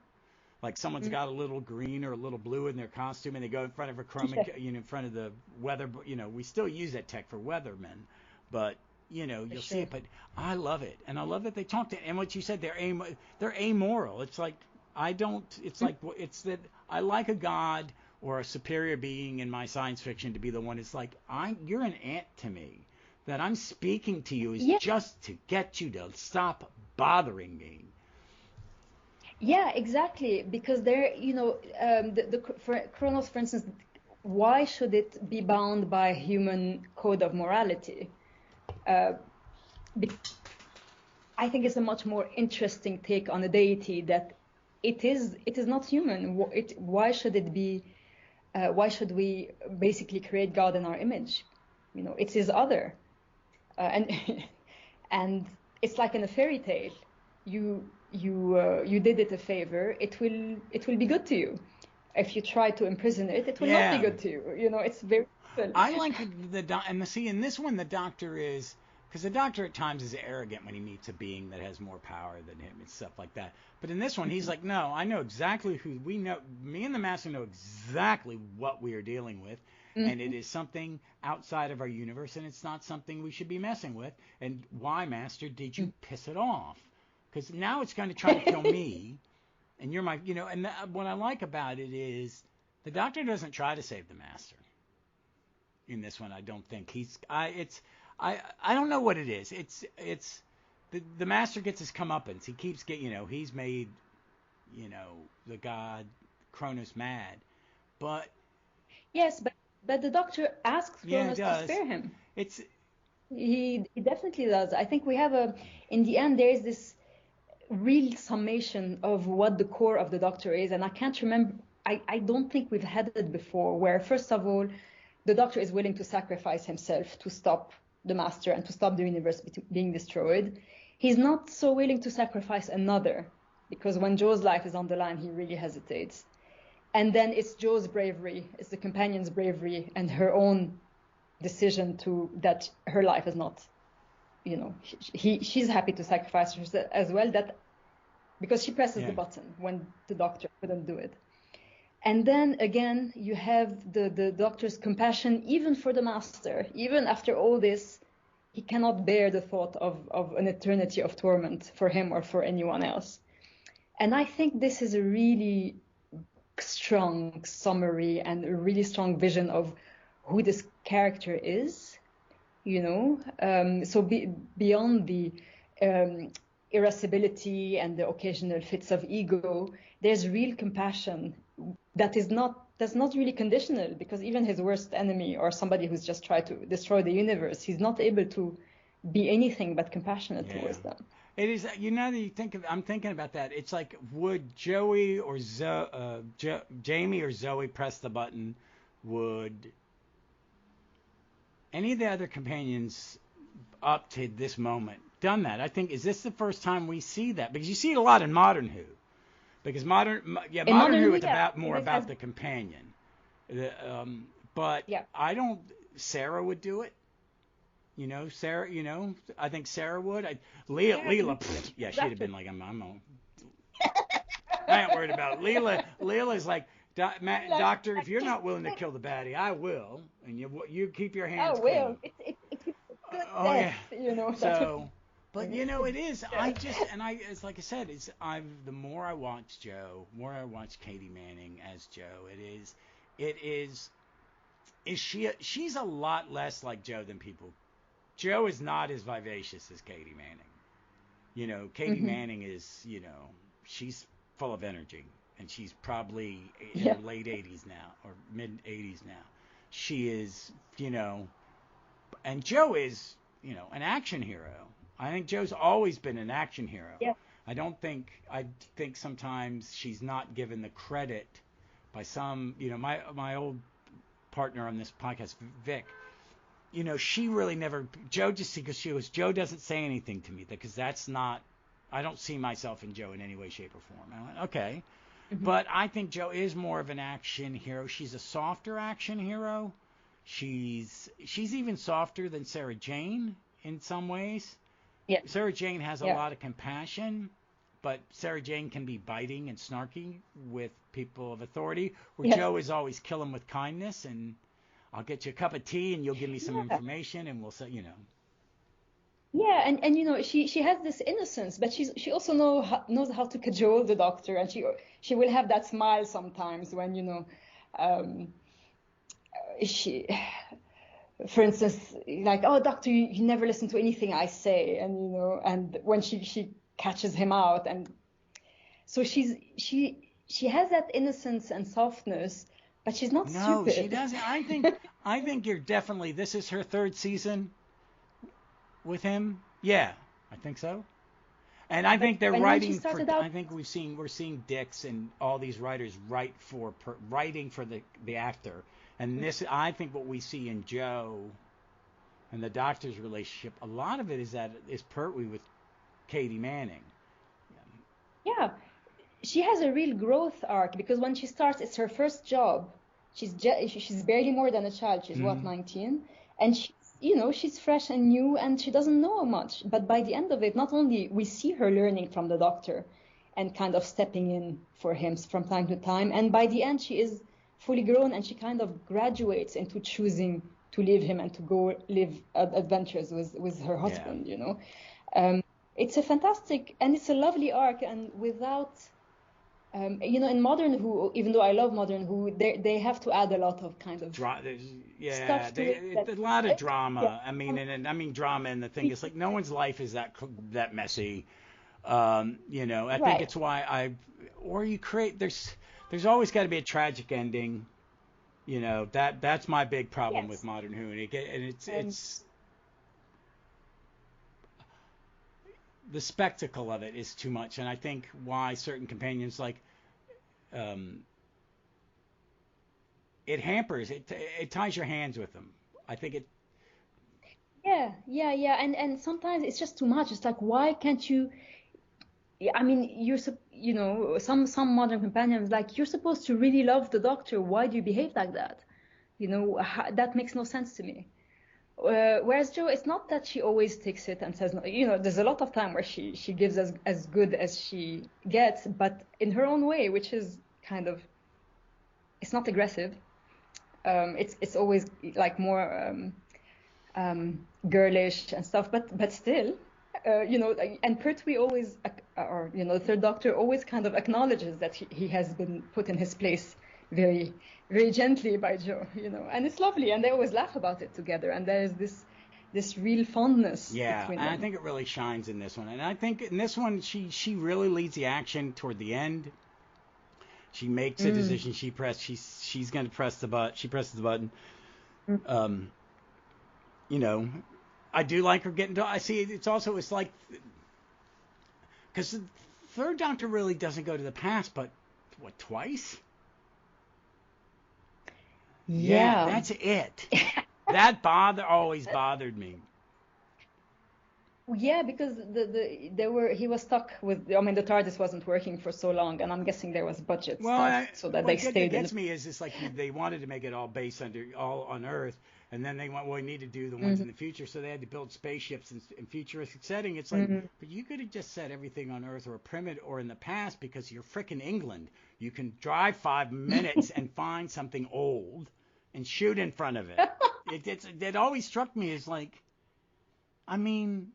Like someone's got a little green or a little blue in their costume, and they go in front of a chroma, in front of the weather. We still use that tech for weathermen, but you'll see it. But I love it, and I love that they talked to. And what you said, they're amoral. It's like it's that I like a god or a superior being in my science fiction to be the one. It's like you're an ant to me. That I'm speaking to you is just to get you to stop bothering me. Yeah, exactly. Because for Kronos, for instance, why should it be bound by human code of morality? I think it's a much more interesting take on a deity that it is not human. Why should it be? Why should we basically create God in our image? It's his other, and it's like in a fairy tale. You did it a favor. It will be good to you. If you try to imprison it, it will not be good to you. It's very simple. I like in this one the Doctor is, because the Doctor at times is arrogant when he meets a being that has more power than him and stuff like that. But in this one he's like, no, I know exactly who we know. Me and the Master know exactly what we are dealing with. And it is something outside of our universe, and it's not something we should be messing with. And why, Master, did you piss it off? Because now it's going to try to kill me, and you're my, and what I like about it is the Doctor doesn't try to save the Master. In this one, I don't think I don't know what it is. It's the Master gets his comeuppance. He keeps he's made, the god Kronos mad, but yes, but the Doctor asks Kronos to spare him. He definitely does. I think we have in the end there is this real summation of what the core of the Doctor is, and I can't remember, I don't think we've had it before, where first of all the Doctor is willing to sacrifice himself to stop the Master and to stop the universe being destroyed. He's not so willing to sacrifice another, because when Jo's life is on the line he really hesitates. And then it's Jo's bravery, it's the companion's bravery and her own decision that her life is not, she's happy to sacrifice herself as well, because she presses the button when the Doctor couldn't do it. And then again, you have the Doctor's compassion, even for the Master. Even after all this, he cannot bear the thought of an eternity of torment for him or for anyone else. And I think this is a really strong summary and a really strong vision of who this character is, so beyond the irascibility and the occasional fits of ego, there's real compassion that's not really conditional, because even his worst enemy or somebody who's just tried to destroy the universe, he's not able to be anything but compassionate Yeah. towards them. It is, you know, that you think of, I'm thinking about that. It's like, would Joey or Jamie or Zoe press the button? Would any of the other companions up to this moment done that? I think, is this the first time we see that? Because you see it a lot in Modern Who. Because Modern Who, it's about more about the companion. But yeah. I don't, Sarah would do it. You know, Sarah, you know, I think Sarah would. Leela, yeah, she'd have been like, I ain't worried about it. Leela's like, Doctor, if you're not willing to kill the baddie, I will. And you keep your hands clean. I will. It's a good death, you know. So, but you know, it is. It's like I said, the more I watch Joe, more I watch Katie Manning as Joe. She's a lot less like Joe than people. Joe is not as vivacious as Katie Manning. You know, Katie Manning is, you know, she's full of energy, and she's probably in her late 80s now, or mid 80s now. She is, you know, and Joe is, you know, an action hero. I think Joe's always been an action hero. Yeah. I think sometimes she's not given the credit by some, you know, my old partner on this podcast, Vic, you know, she really never, Joe just, because she was, Joe doesn't say anything to me, because that's not, I don't see myself in Joe in any way, shape, or form. I went, okay. But I think Joe is more of an action hero. She's a softer action hero. She's even softer than Sarah Jane in some ways. Yeah. Sarah Jane has a lot of compassion, but Sarah Jane can be biting and snarky with people of authority, where Joe is always kill them with kindness, and I'll get you a cup of tea and you'll give me some information, and we'll say, you know. Yeah, and you know, she has this innocence, but she also knows how to cajole the Doctor, and she will have that smile sometimes when, you know, she, for instance, like, oh, Doctor, you never listen to anything I say, and you know, and when she catches him out, and so she has that innocence and softness, but she's not stupid. No, she doesn't. I think you're definitely, this is her third season with him. Yeah, I think so. And I think they're writing for, I think we're seeing Dix and all these writers writing for the actor. And this, I think what we see in Joe and the Doctor's relationship, a lot of it is Pertwee with Katie Manning. Yeah, she has a real growth arc, because when she starts, it's her first job. She's barely more than a child. She's 19, and she's fresh and new, and she doesn't know much. But by the end of it, not only we see her learning from the Doctor and kind of stepping in for him from time to time, and by the end she is fully grown, and she kind of graduates into choosing to leave him and to go live adventures with her husband, you know. It's a fantastic, and it's a lovely arc, and without, you know, in Modern Who, even though I love Modern Who, they have to add a lot of kind of stuff to it. A lot of drama. Yeah. I mean drama, and the thing is, like, no one's life is that messy. You know, I think it's why there's always got to be a tragic ending. You know, that's my big problem with Modern Who, and it's the spectacle of it is too much, and I think why certain companions, like, it hampers it ties your hands with them. I think it. Yeah, and sometimes it's just too much. It's like, why can't you? I mean, you know, some modern companions, like, you're supposed to really love the Doctor. Why do you behave like that? You know, that makes no sense to me. Whereas Joe, it's not that she always takes it and says no. You know, there's a lot of time where she gives as good as she gets, but in her own way, which is kind of, it's not aggressive. It's always like more girlish and stuff, but still, you know, and Pertwee always, or you know, the Third Doctor always kind of acknowledges that he has been put in his place very, very gently by Joe, you know, and it's lovely, and they always laugh about it together, and there's this real fondness between them. And I think it really shines in this one, and I think in this one she really leads the action toward the end. She makes a decision. She's going to press the button. She presses the button. You know, I do like her getting to. I see. It's like because the third Doctor really doesn't go to the past, but what, twice? Yeah, Yeah. that's it. That always bothered me. Yeah, because he was stuck with, I mean, the TARDIS wasn't working for so long, and I'm guessing there was budget stuff so that they That stayed in gets me is it's like they wanted to make it all based all on Earth, and then they went, well, we need to do the ones in the future, so they had to build spaceships in futuristic setting. It's like, but you could have just set everything on Earth or primitive or in the past because you're frickin' England. You can drive 5 minutes and find something old and shoot in front of it. It always struck me as like, I mean,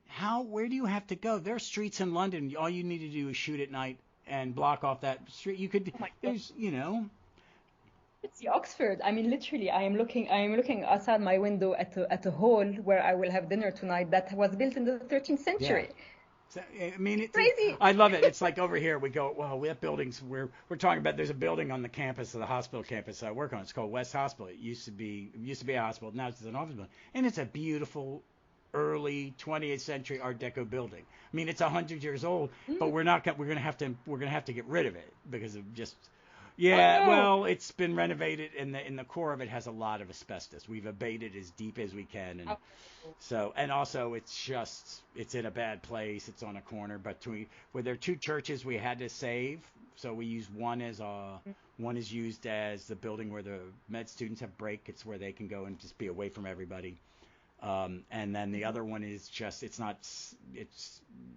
where do you have to go? There are streets in London. All you need to do is shoot at night and block off that street. You could, Oh my God. there's, you know. It's Oxford. I mean, literally, I am looking outside my window at a hall where I will have dinner tonight that was built in the 13th Yeah. century. So, I mean, Crazy. I love it. It's like over here we go, well, we have buildings. We're talking about, there's a building on the campus of the hospital campus I work on. It's called West Hospital. It used to be a hospital. Now it's an office building. And it's a beautiful early 20th century Art Deco building. I mean, it's 100 years old, but we're gonna have to get rid of it because of just. Yeah, Oh, no. well, it's been renovated, and in the core of it has a lot of asbestos. We've abated as deep as we can, and so, and also it's in a bad place. It's on a corner, but where there are two churches we had to save, so we use one is used as the building where the med students have break. It's where they can go and just be away from everybody. And then the other one is just, it's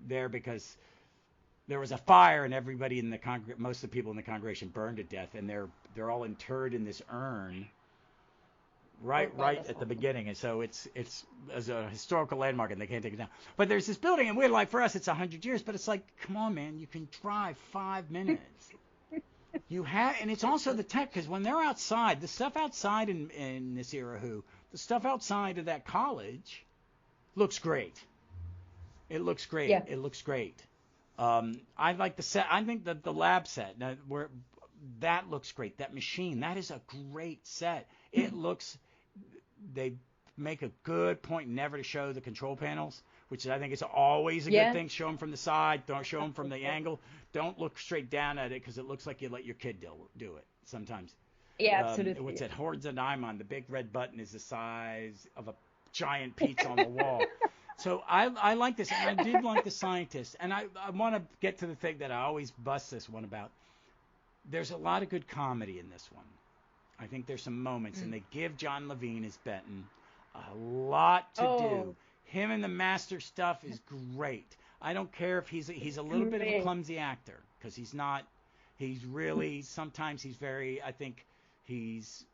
there because there was a fire and everybody in the most of the people in the congregation burned to death, and they're all interred in this urn right at the beginning. And so it's as a historical landmark, and they can't take it down. But there's this building, and we're like, for us, it's 100 years, but it's like, come on, man, you can drive 5 minutes. And it's also the tech, because when they're outside, the stuff outside in this era, the stuff outside of that college looks great. It looks great. Yeah. It looks great. I like the set. I think the lab set, that looks great. That machine, that is a great set. It looks, they make a good point never to show the control panels, which I think is always a good thing. Show them from the side. Don't show them from the angle. Don't look straight down at it because it looks like you let your kid do it sometimes. Yeah, absolutely. What's that? Hordes of Nymon. The big red button is the size of a giant pizza on the wall. So I like this, and I did like the scientist, and I want to get to the thing that I always bust this one about. There's a lot of good comedy in this one. I think there's some moments, and they give John Levine as Benton a lot to do. Him and the master stuff is great. I don't care if he's a little bit of a clumsy actor, because he's not. He's really, sometimes he's very, I think he's,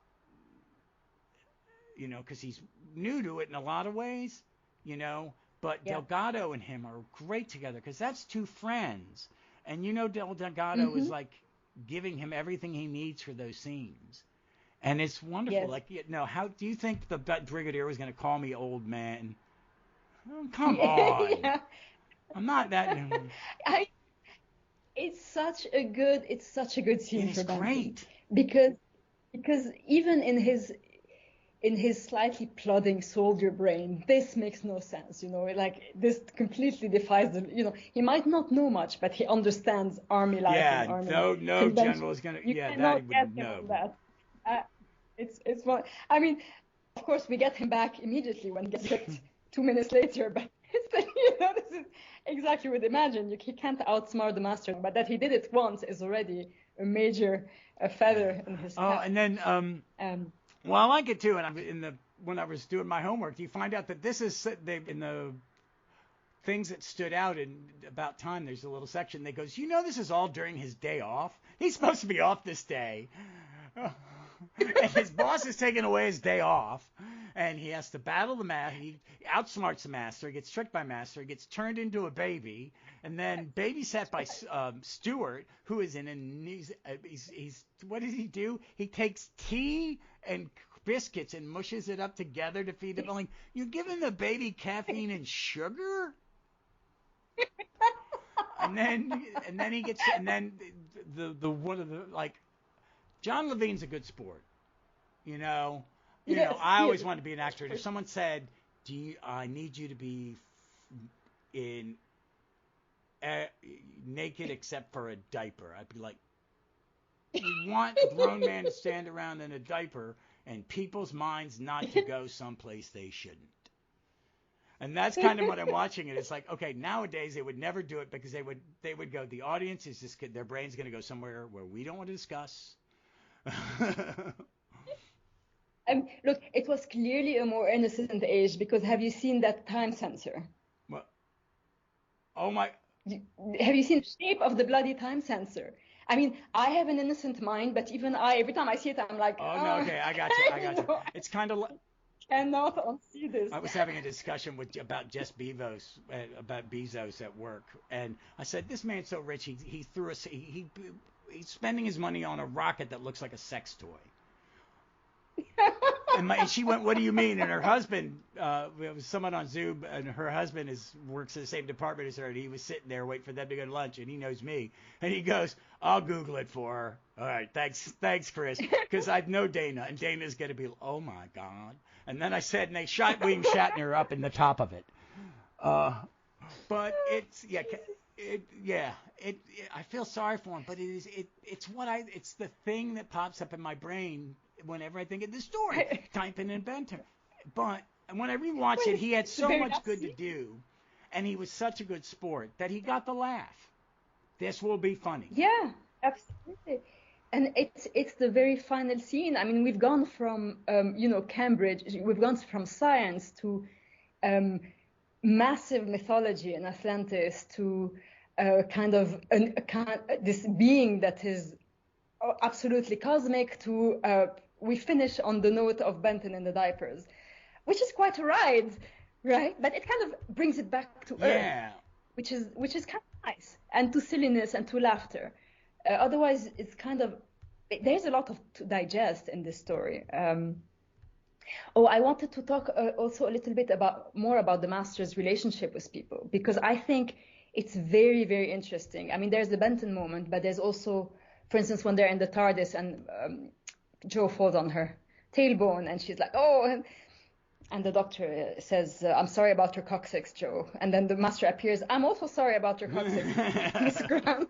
because he's new to it in a lot of ways. But Delgado and him are great together because that's two friends. And Delgado is like giving him everything he needs for those scenes. And it's wonderful. Yes. Like, how do you think the Brigadier was going to call me old man? Oh, come on. Yeah. I'm not that. It's such a good scene for Benton. Great. Because even in his slightly plodding soldier brain, this makes no sense, like this completely defies he might not know much, but he understands army life and army no general is gonna, that he would know. That. It's fun. I mean, of course, we get him back immediately when he gets hit 2 minutes later, but this is exactly what imagine. He can't outsmart the master, but that he did it once is already a major feather in his cap. Oh, and then well, I like it too. And when I was doing my homework, you find out that this is in the things that stood out in about time. There's a little section that goes, this is all during his day off. He's supposed to be off this day, and his boss is taking away his day off, and he has to battle the master. He outsmarts the master. He gets tricked by master. He gets turned into a baby, and then babysat by Stewart, who is he's what does he do? He takes tea and biscuits and mushes it up together to feed him. Like, you're giving the baby caffeine and sugar? and then he gets, and then the one of the, like, John Levine's a good sport. I always wanted to be an actor. And if someone said, I need you to be in naked except for a diaper. I'd be like, you want a grown man to stand around in a diaper and people's minds not to go someplace they shouldn't. And that's kind of what I'm watching it. It's like, okay, nowadays they would never do it because they would go, the audience is just, their brain's going to go somewhere where we don't want to discuss. Look, it was clearly a more innocent age because have you seen that time sensor? What? Oh my. Have you seen the shape of the bloody time sensor? I mean, I have an innocent mind, but even every time I see it, I'm like, oh, no, okay, I got you. It's kind of like, cannot unsee this. I was having a discussion about Jeff Bezos at work, and I said, this man's so rich, he threw us, he's spending his money on a rocket that looks like a sex toy. And she went, what do you mean? And her husband, it was someone on Zoom, and her husband works in the same department as her, and he was sitting there waiting for them to go to lunch, and he knows me. And he goes, I'll Google it for her. All right, thanks, Chris, because I know Dana, and Dana's going to be, oh, my God. And then I said, and they shot William Shatner up in the top of it. But it's, I feel sorry for him, but it's the thing that pops up in my brain whenever I think of this story, typing inventor. But when I rewatch it, he had so much good to do, and he was such a good sport that he got the laugh. This will be funny. Yeah, absolutely. And it's the very final scene. I mean, we've gone from Cambridge, we've gone from science to massive mythology in Atlantis to this being that is absolutely cosmic to we finish on the note of Benton in the diapers, which is quite a ride, right? But it kind of brings it back to Earth, which is kind of nice, and to silliness and to laughter. Otherwise, it's kind of there's a lot to digest in this story. I wanted to talk also a little bit more about the Master's relationship with people, because I think it's very, very interesting. I mean, there's the Benton moment, but there's also, for instance, when they're in the TARDIS and Jo falls on her tailbone and she's like, oh, and the doctor says, I'm sorry about your coccyx, Jo. And then the Master appears, I'm also sorry about your coccyx, Miss Grant.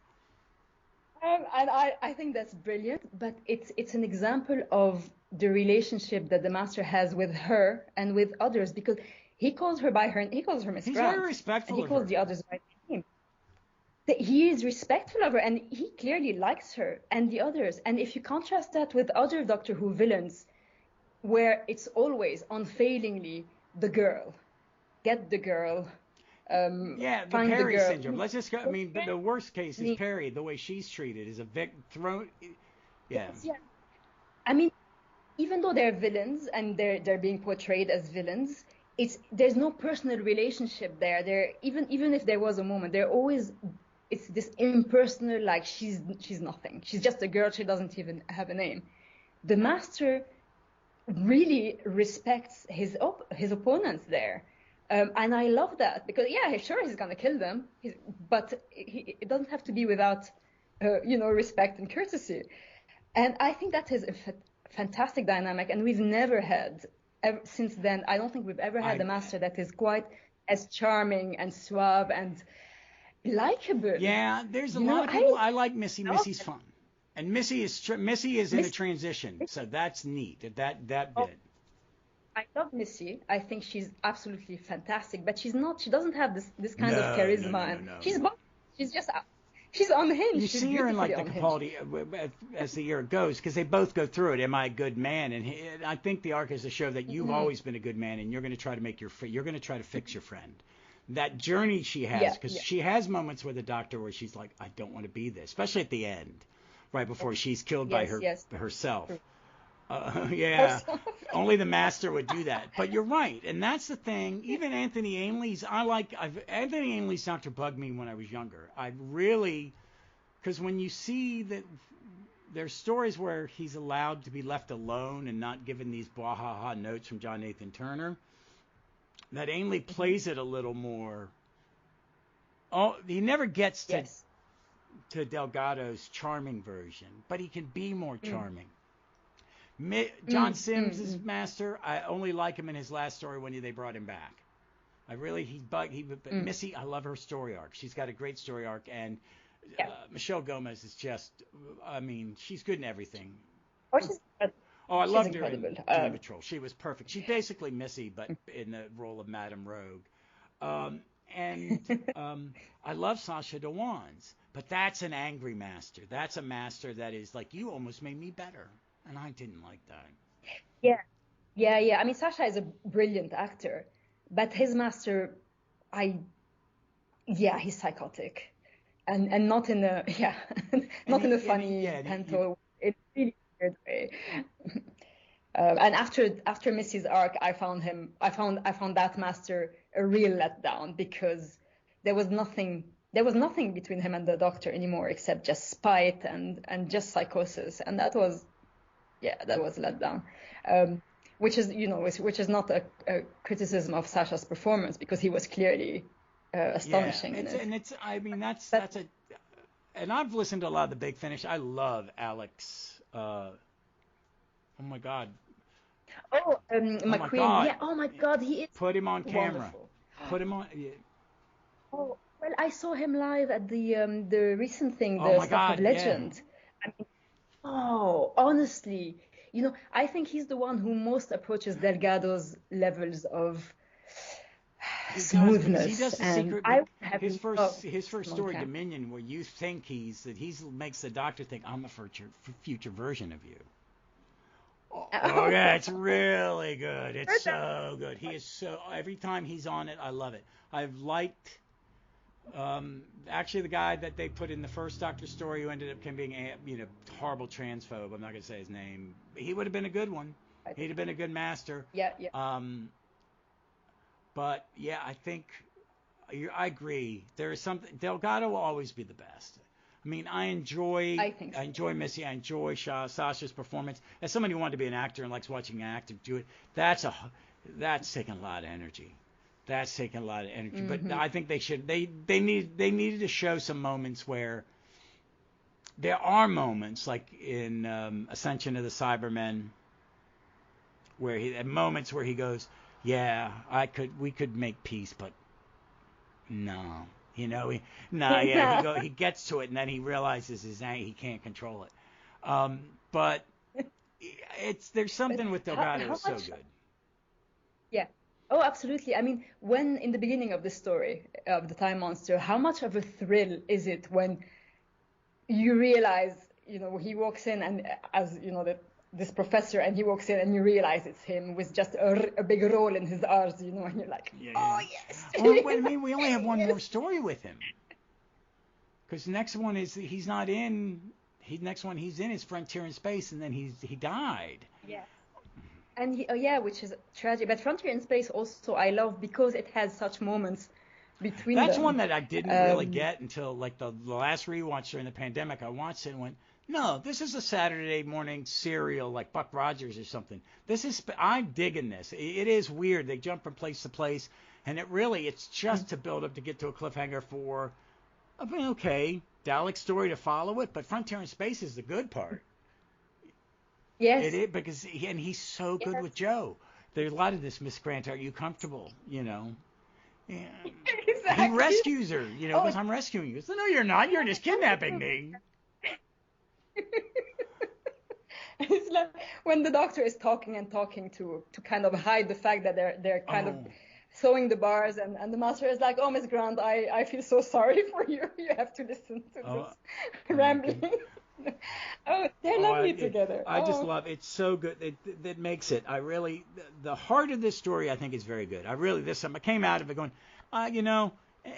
And I think that's brilliant, but it's an example of the relationship that the Master has with her and with others, because he calls her by her, he calls her Miss Grant. He's very respectful and he calls the others by name. He is respectful of her, and he clearly likes her and the others. And if you contrast that with other Doctor Who villains, where it's always unfailingly the girl, get the girl. The Perry syndrome. Let's just go. I mean, the worst case is Perry. The way she's treated is a thrown. Yeah. Yeah. I mean, even though they're villains and they're being portrayed as villains, there's no personal relationship there. There even if there was a moment, it's this impersonal, like she's nothing. She's just a girl. She doesn't even have a name. The Master really respects his opponents there. And I love that, because sure, he's gonna kill them, but it doesn't have to be without respect and courtesy. And I think that is a fantastic dynamic, and we've never had since then. I don't think we've ever had a Master that is quite as charming and suave and likable. Yeah, there's a lot of people. I like Missy. Missy's fun, and Missy is in a transition, so that's neat. That bit. I love Missy. I think she's absolutely fantastic, but she doesn't have this kind of charisma. No. She's unhinged. You see her in like the Capaldi as the year goes, because they both go through it. Am I a good man? And I think the arc is to show that you've always been a good man, and you're going to try to fix your friend. That journey she has, because she has moments with the Doctor where she's like, I don't want to be this, especially at the end, right before she's killed by herself. Only the Master would do that. But you're right, and that's the thing. Even Anthony Ainley's, Anthony Ainley's Doctor bugged me when I was younger. Because when you see that there's stories where he's allowed to be left alone and not given these blah ha ha notes from John Nathan Turner, that Ainley plays it a little more. Oh, he never gets to Delgado's charming version, but he can be more charming. John Sims' master, I only like him in his last story when they brought him back. But Missy, I love her story arc. She's got a great story arc, and Michelle Gomez is just, I mean, she's good in everything. Oh, she's incredible. Oh, I loved her incredible. in Doom Patrol. She was perfect. She's basically Missy, but in the role of Madame Rogue. I love Sacha Dhawan's, but that's an angry master. That's a master that is like, you almost made me better, and I didn't like that. Yeah. I mean, Sacha is a brilliant actor, but his master, he's psychotic, and not in a not in a funny panto, in a really weird way. And after Missy's arc, I found that master a real letdown, because there was nothing between him and the Doctor anymore except just spite and just psychosis, and that was a letdown. Which is not a criticism of Sacha's performance, because he was clearly astonishing. And I've listened to a lot of the Big Finish. I love Alex. Oh my God. McQueen. Yeah. Oh my God, he is. Put him on camera. Wonderful. Put him on. Yeah. Oh well, I saw him live at the recent thing, the Stuff of Legend. Yeah. I mean, honestly. I think he's the one who most approaches Delgado's levels of smoothness. He does the secret. His first story, Dominion, where you think he makes the Doctor think, I'm a future version of you. Oh yeah, it's really good. It's so good. He is so. Every time he's on it, I love it. I've liked. Actually, the guy that they put in the first Doctor story who ended up being a horrible transphobe. I'm not going to say his name. He would have been a good one. He'd have been a good master. Yeah. But yeah, I think I agree. There is something. Delgado will always be the best. I mean, I enjoy Missy. I enjoy Sasha's performance. As somebody who wanted to be an actor and likes watching an actor do it, that's taking a lot of energy. But I think they needed to show some moments where there are moments like in Ascension of the Cybermen where he goes, yeah, we could make peace, but no, he gets to it and then he realizes he can't control it. But there's something with Delgado is so good. Yeah. Oh, absolutely. I memean, when in the beginning of the story of the Time Monster, how much of a thrill is it when you realize, he walks in and this professor, and he walks in and you realize it's him with just a big roll in his R's, and you're like, oh yes. We only have one more story with him, because the next one he's not in. Next one he's in is Frontier in Space, and then he died. Yeah. And which is tragic. But Frontier in Space also I love because it has such moments between them. That's one that I didn't really get until like the last rewatch during the pandemic. I watched it and went, no, this is a Saturday morning serial like Buck Rogers or something. I'm digging this. It is weird. They jump from place to place, and it's just to build up to get to a cliffhanger for, Dalek's story to follow it, but Frontier in Space is the good part. Yes. It is, because he's so good with Joe. There's a lot of this, Miss Grant, are you comfortable? Yeah. Exactly. He rescues her, because I'm rescuing you. So, no, you're not. You're just kidnapping me. It's like when the Doctor is talking to kind of hide the fact that they're kind of sewing the bars, and the Master is like, oh, Miss Grant, I feel so sorry for you. You have to listen to this rambling. They're lovely together. I just love it. It's so good. That makes it. The heart of this story, I think, is very good. I came out of it going,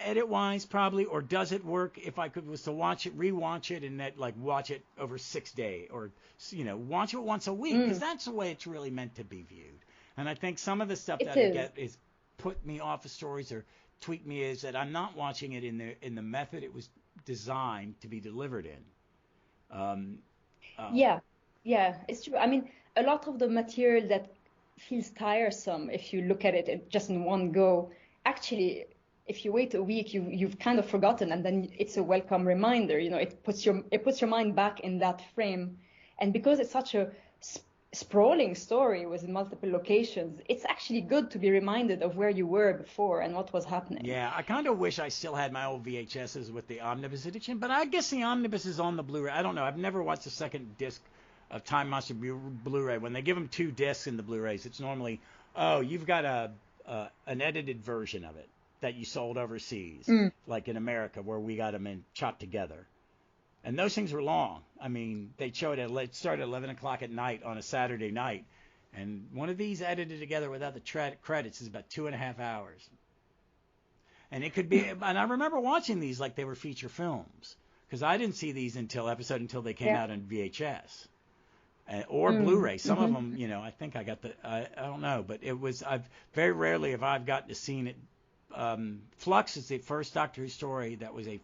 edit-wise probably, or does it work if I was to rewatch it, and watch it over 6 days, or watch it once a week, because that's the way it's really meant to be viewed. And I think some of the stuff I get is put me off of stories or tweak me is that I'm not watching it in the method it was designed to be delivered in. Yeah, it's true. I mean, a lot of the material that feels tiresome if you look at it just in one go, actually, if you wait a week, you've kind of forgotten, and then it's a welcome reminder. It puts your mind back in that frame, and because it's such a sprawling story with multiple locations, it's actually good to be reminded of where you were before and what was happening. Yeah, I kind of wish I still had my old VHSs with the Omnibus edition, but I guess the Omnibus is on the Blu-ray. I don't know. I've never watched the second disc of Time Monster Blu-ray. When they give them 2 discs in the Blu-rays, it's normally, oh, you've got an edited version of it that you sold overseas, like in America, where we got them in chopped together. And those things were long. I mean, they showed it started at 11 o'clock at night on a Saturday night. And one of these edited together without the credits is about 2.5 hours. And it could be, and I remember watching these like they were feature films, because I didn't see these until they came out on VHS or Blu-ray. Some of them, I think I got I don't know, but I've very rarely have I've gotten to seen it. Flux is the first Doctor Who story that was a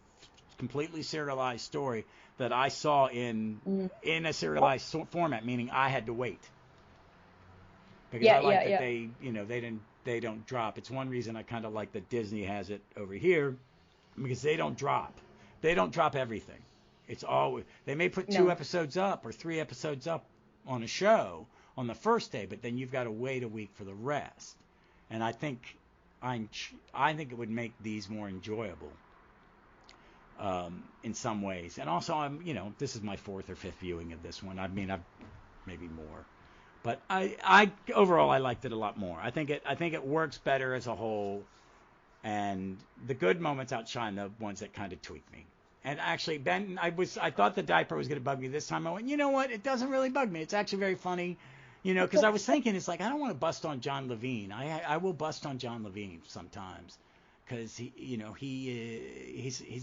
completely serialized story that I saw in a serialized format, meaning I had to wait, because I like that they don't drop. It's one reason I kind of like that Disney has it over here, because they don't drop everything. It's always, they may put 2 episodes up or 3 episodes up on a show on the first day, but then you've got to wait a week for the rest. And I think it would make these more enjoyable in some ways. And also, this is my 4th or 5th viewing of this one. I mean, I've maybe more, but I overall I liked it a lot more. I think it works better as a whole, and the good moments outshine the ones that kind of tweak me. And actually, Ben, I thought the diaper was going to bug me this time. I went, you know what? It doesn't really bug me. It's actually very funny, because I was thinking, it's like, I don't want to bust on John Levine. I will bust on John Levine sometimes, because he's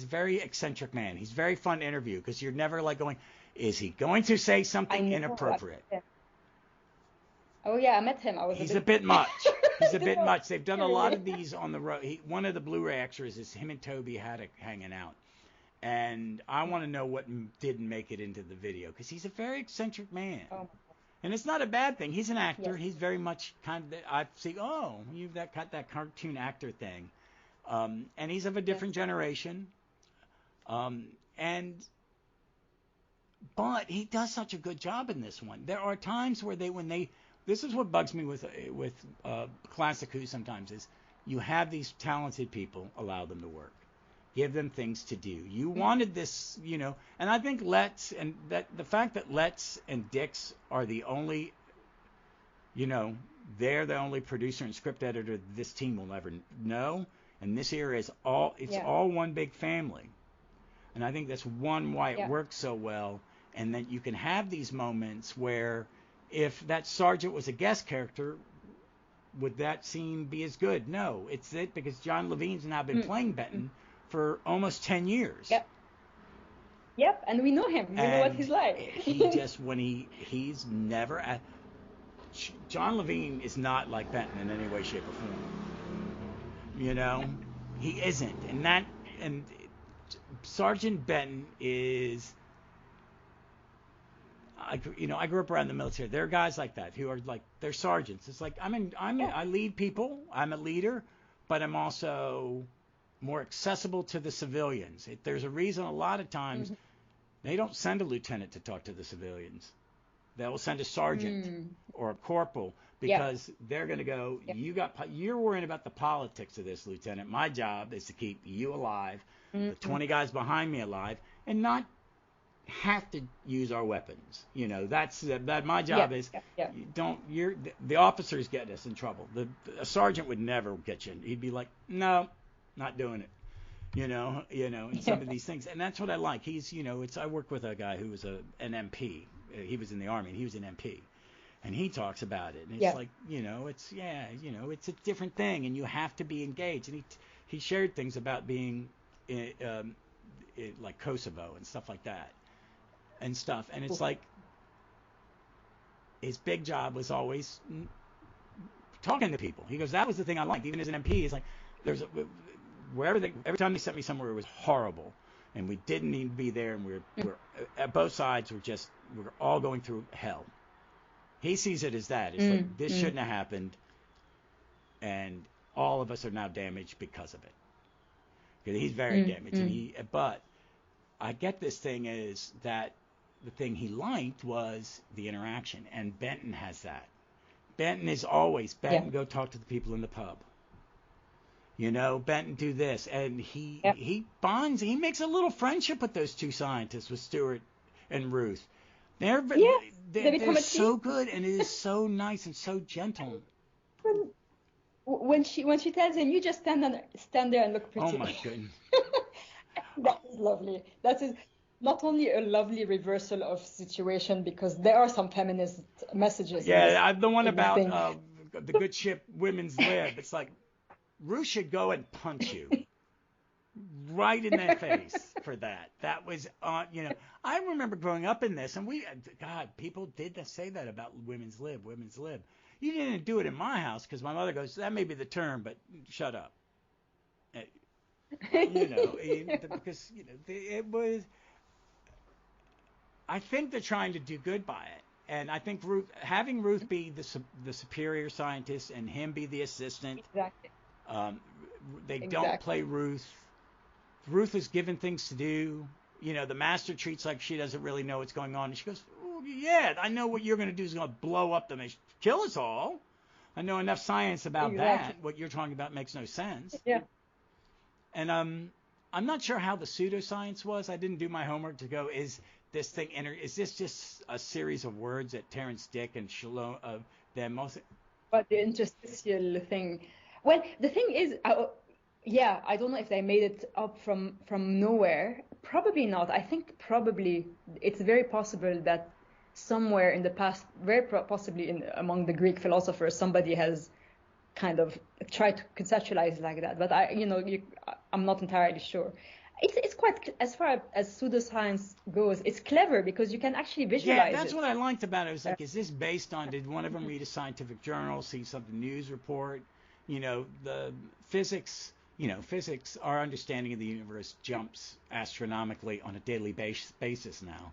a very eccentric man. He's very fun to interview, because you're never like going, is he going to say something inappropriate? Oh yeah, I met him. He's a bit much. He's a bit much. They've done a lot of these on the road. One of the Blu-ray extras is him and Toby Haddock hanging out. And I want to know what didn't make it into the video, because he's a very eccentric man. Oh. And it's not a bad thing. He's an actor. Yes. He's very much kind of, I see, you've got that cartoon actor thing. And he's of a different generation. But he does such a good job in this one. There are times where this is what bugs me with Classic Who sometimes, is you have these talented people, allow them to work. Give them things to do. You wanted this, and I think the fact that Letts and Dix are the only, they're the only producer and script editor this team will ever know. And this era is all one big family. And I think that's why it works so well. And that you can have these moments where, if that sergeant was a guest character, would that scene be as good? No, it's because John Levine's now been playing Benton for almost 10 years. Yep, and we know him. We know what he's like. He's never John Levine is not like Benton in any way, shape, or form. He isn't. And Sergeant Benton is, I grew up around the military. There are guys like that who are like, they're sergeants. It's like, I lead people. I'm a leader, but I'm also more accessible to the civilians. There's a reason a lot of times they don't send a lieutenant to talk to the civilians. They'll send a sergeant or a corporal, because they're going to go, you're worrying about the politics of this, Lieutenant. My job is to keep you alive, the 20 guys behind me alive, and not have to use our weapons. That's my job is the officers get us in trouble. A sergeant would never get you. He'd be like, no, not doing it. And some of these things. And that's what I like. He's, I work with a guy who was an MP. He was in the Army, and he was an MP. And he talks about it. And it's like, it's a different thing, and you have to be engaged. And he shared things about being in like Kosovo and stuff like that. And stuff. And it's like, his big job was always talking to people. He goes, that was the thing I liked. Even as an MP, he's like, every time they sent me somewhere, it was horrible, and we didn't need to be there, and we're at both sides, we're all going through hell. He sees it as that. It's like, this shouldn't have happened, and all of us are now damaged because of it. Because he's very damaged, but I get this thing is that the thing he liked was the interaction, and Benton has that. Benton is always, Benton, go talk to the people in the pub. Benton, do this. And he bonds, he makes a little friendship with those two scientists, with Stuart and Ruth. They're so good, and it is so nice and so gentle. When she tells him, you just stand there and look pretty. Oh my goodness. That is lovely. That is not only a lovely reversal of situation, because there are some feminist messages. Yeah, the one about the good ship Women's Lib. It's like, Ruth should go and punch you right in the face for that. That was, I remember growing up in this, and people did say that about Women's Lib. You didn't do it in my house, because my mother goes, that may be the term, but shut up. Because it was. I think they're trying to do good by it, and I think having Ruth be the superior scientist and him be the assistant. Exactly. They don't play Ruth. Ruth is given things to do. The master treats like she doesn't really know what's going on, and she goes, oh, yeah, I know what you're going to do is going to blow up the mission, kill us all. I know enough science about that. What you're talking about makes no sense. Yeah. And I'm not sure how the pseudoscience was. I didn't do my homework to go, is this just a series of words that Terrence Dick and Shalom them also? But the interstitial thing. Well, the thing is, I don't know if they made it up from nowhere. Probably not. I think probably it's very possible that somewhere in the past, very possibly among the Greek philosophers, somebody has kind of tried to conceptualize like that. But I'm not entirely sure. It's quite, as far as pseudoscience goes, it's clever because you can actually visualize it. Yeah, that's what I liked about it. It was like, is this based on, did one of them read a scientific journal, see some news report? The physics, our understanding of the universe jumps astronomically on a daily basis now.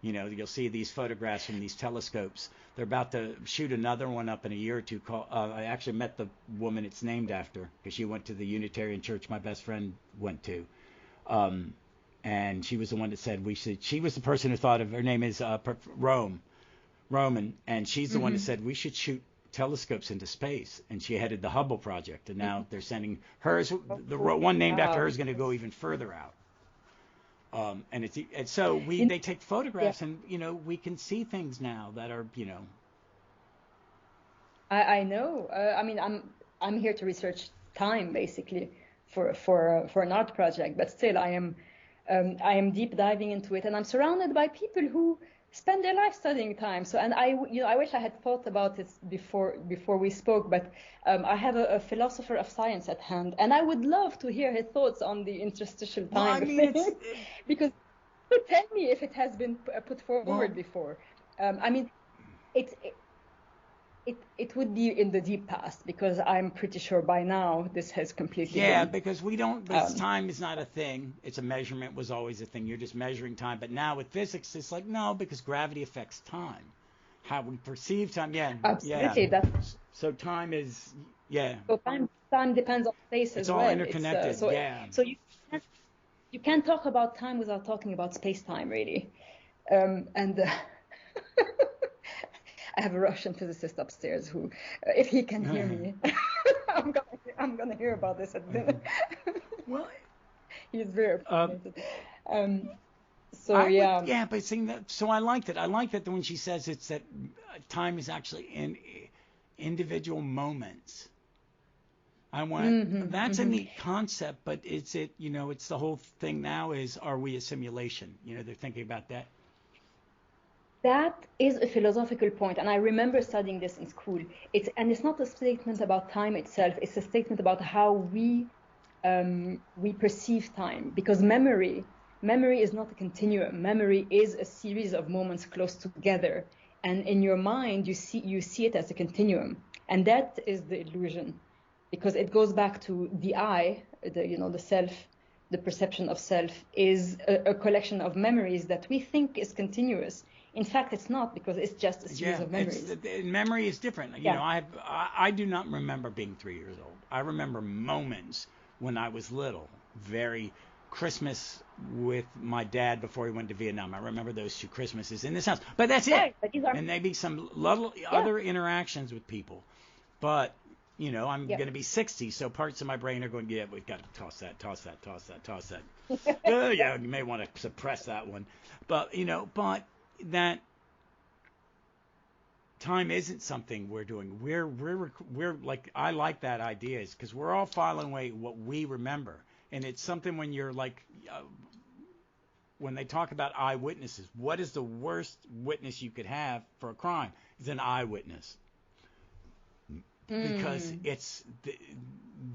You'll see these photographs from these telescopes. They're about to shoot another one up in a year or two. I actually met the woman it's named after, because she went to the Unitarian church my best friend went to. And she was the one that said she was the person who thought of, her name is Roman, and she's the one that said we should shoot telescopes into space, and she headed the Hubble project, and now they're sending hers, the one named after her is going to go even further out. So they take photographs, and we can see things now that are I know. I mean, I'm here to research time basically for an art project, but still I am deep diving into it, and I'm surrounded by people who spend their life studying time. So, and I wish I had thought about it before we spoke, but I have a philosopher of science at hand, and I would love to hear his thoughts on the interstitial time because tell me if it has been put forward before. It would be in the deep past, because I'm pretty sure by now this has completely been, because we don't, time is not a thing. It's a measurement, was always a thing. You're just measuring time. But now with physics, it's like, no, because gravity affects time. How we perceive time, absolutely. So time is, So time depends on space as well. It's all interconnected, So you can't talk about time without talking about space-time, really. I have a Russian physicist upstairs who, if he can hear me, I'm gonna hear about this at dinner. Well, he's very fascinated. But seeing that, so I liked it. I like that when she says it's that time is actually in individual moments. That's a neat concept, but it's the whole thing now is, are we a simulation? They're thinking about that. That is a philosophical point, and I remember studying this in school. It's not a statement about time itself. It's a statement about how we perceive time, because memory is not a continuum. Memory is a series of moments close together, and in your mind you see it as a continuum, and that is the illusion, because it goes back to the I, the self. The perception of self is a collection of memories that we think is continuous. In fact, it's not, because it's just a series of memories. Memory is different. I do not remember being 3 years old. I remember moments when I was little, very Christmas with my dad before he went to Vietnam. I remember those 2 Christmases in this house. But that's it. Right, but these are, And maybe some lovely other interactions with people. But, you know, I'm going to be 60, so parts of my brain are going, yeah, we've got to toss that. Yeah, you may want to suppress that one. But, you know, but that time isn't something we're doing. We're like, I like that idea, is because we're all filing away what we remember. And it's something when you're like, when they talk about eyewitnesses, what is the worst witness you could have for a crime? It's an eyewitness. Because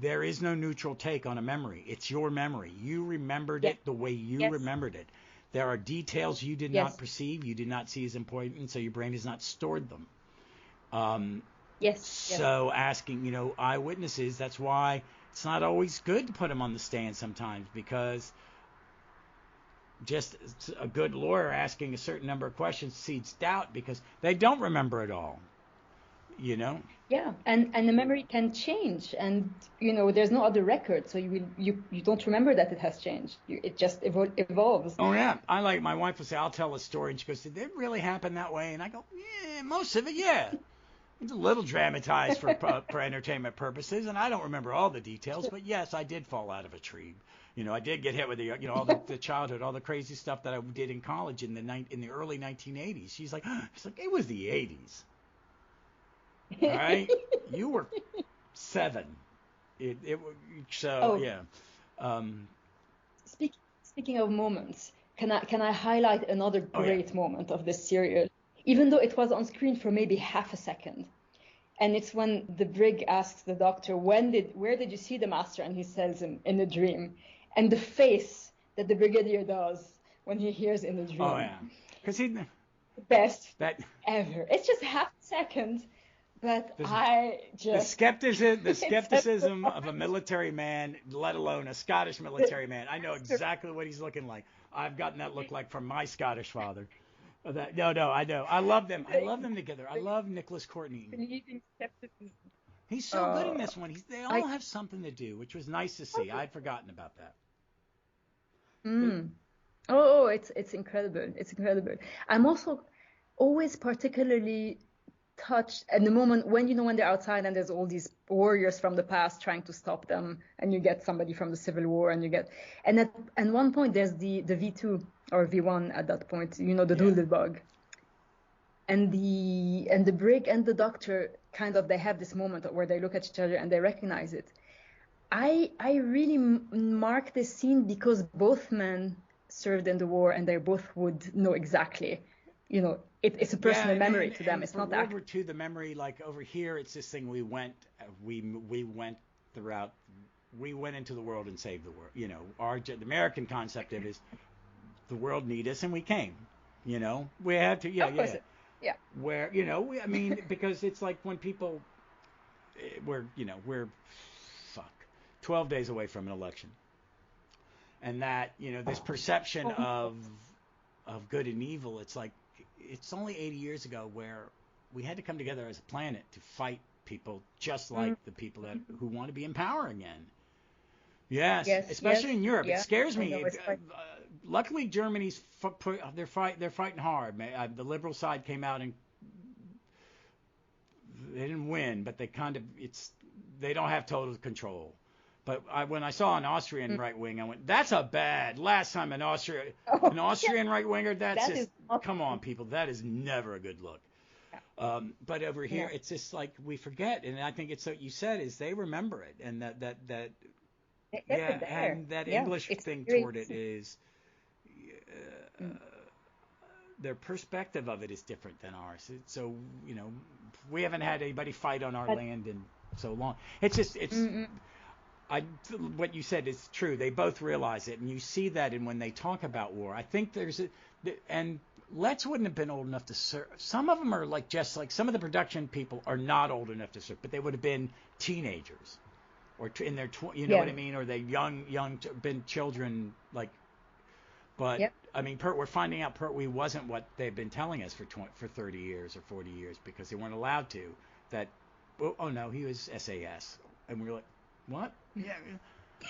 there is no neutral take on a memory. It's your memory. You remembered it the way you remembered it. There are details you did not perceive, you did not see as important, so your brain has not stored them. So asking, you know, eyewitnesses, that's why it's not always good to put them on the stand sometimes, because just a good lawyer asking a certain number of questions seeds doubt, because they don't remember it all, you know? Yeah, and the memory can change, and you know there's no other record, so you don't remember that it has changed. It just evolves. Oh yeah, I like, my wife will say, I'll tell a story, and she goes, did it really happen that way? And I go, yeah, most of it, yeah. It's a little dramatized for entertainment purposes, and I don't remember all the details, but yes, I did fall out of a tree. You know, I did get hit with all the childhood, all the crazy stuff that I did in college in the early 1980s. She's like, it was the 80s. All right, you were 7. Yeah. Speaking of moments, can I highlight another great moment of this serial, even though it was on screen for maybe half a second, and it's when the brig asks the doctor, where did you see the master, and he tells him in a dream, and the face that the brigadier does when he hears in the dream. Oh yeah, because the best ever. It's just half a second. But the skepticism of a military man, let alone a Scottish military man. I know exactly what he's looking like. I've gotten that look like from my Scottish father. No, I know. I love them. I love them together. I love Nicholas Courtney. He's so good in this one. They all have something to do, which was nice to see. I'd forgotten about that. Oh, it's incredible. It's incredible. I'm also always particularly touched at the moment when they're outside and there's all these warriors from the past trying to stop them, and you get somebody from the Civil War, and at one point there's the V2 or V1 at that point, the Doodlebug, and the brig and the doctor they have this moment where they look at each other and they recognize it. I really mark this scene because both men served in the war and they both would know exactly. It's a personal memory to them. It's not that. World War II, the memory, like over here, it's this thing we went throughout. We went into the world and saved the world. The American concept of it is the world need us and we came. We had to. Yeah. Where because it's like when people, we're 12 days away from an election, and that this perception of good and evil. It's like. It's only 80 years ago where we had to come together as a planet to fight people just like the people who want to be in power again. Yes, especially in Europe. It scares me. Luckily, Germany's they're fighting hard. The liberal side came out and they didn't win, but they don't have total control. But when I saw an Austrian right wing, I went, "That's a bad." Last time an Austrian right winger, come on, people, that is never a good look. But over here, it's just like we forget, and I think it's what you said is they remember it, and and that English thing toward it is their perspective of it is different than ours. So we haven't had anybody fight on our land in so long. It's just what you said is true. They both realize it, and you see that in when they talk about war. I think and Letts wouldn't have been old enough to serve. Some of them are just like some of the production people are not old enough to serve, but they would have been teenagers or in their what I mean, or they young been children like. But I mean, we're finding out Pertwee wasn't what they've been telling us for 30 years or 40 years because they weren't allowed to. That no, he was SAS, and we were like. What? Yeah.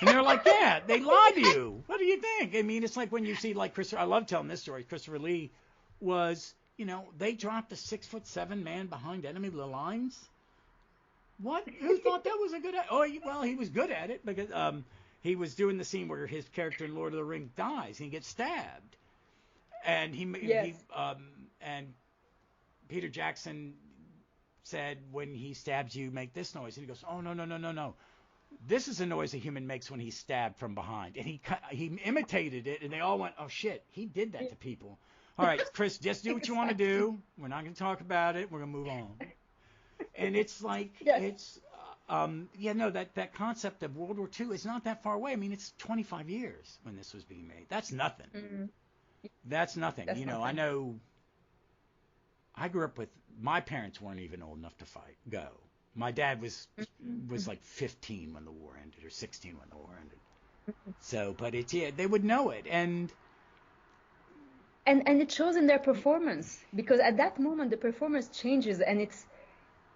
And they're like, yeah, they lied to you. What do you think? I mean, it's like when you see like Christopher. I love telling this story. Christopher Lee was, they dropped a 6'7" man behind enemy lines. What? Who thought that was a good? Well, he was good at it because he was doing the scene where his character in Lord of the Rings dies. He gets stabbed, and and Peter Jackson said, when he stabs you, make this noise. And he goes, oh, no. This is a noise a human makes when he's stabbed from behind. And he imitated it, and they all went, oh, shit, he did that to people. All right, Chris, just do what you want to do. We're not going to talk about it. We're going to move on. And it's like, that concept of World War II is not that far away. I mean, it's 25 years when this was being made. That's nothing. Mm-hmm. That's nothing. Nothing. I know I grew up with, my parents weren't even old enough to go. My dad was like 15 when the war ended, or 16 when the war ended. So, but they would know it. And it shows in their performance, because at that moment the performance changes, and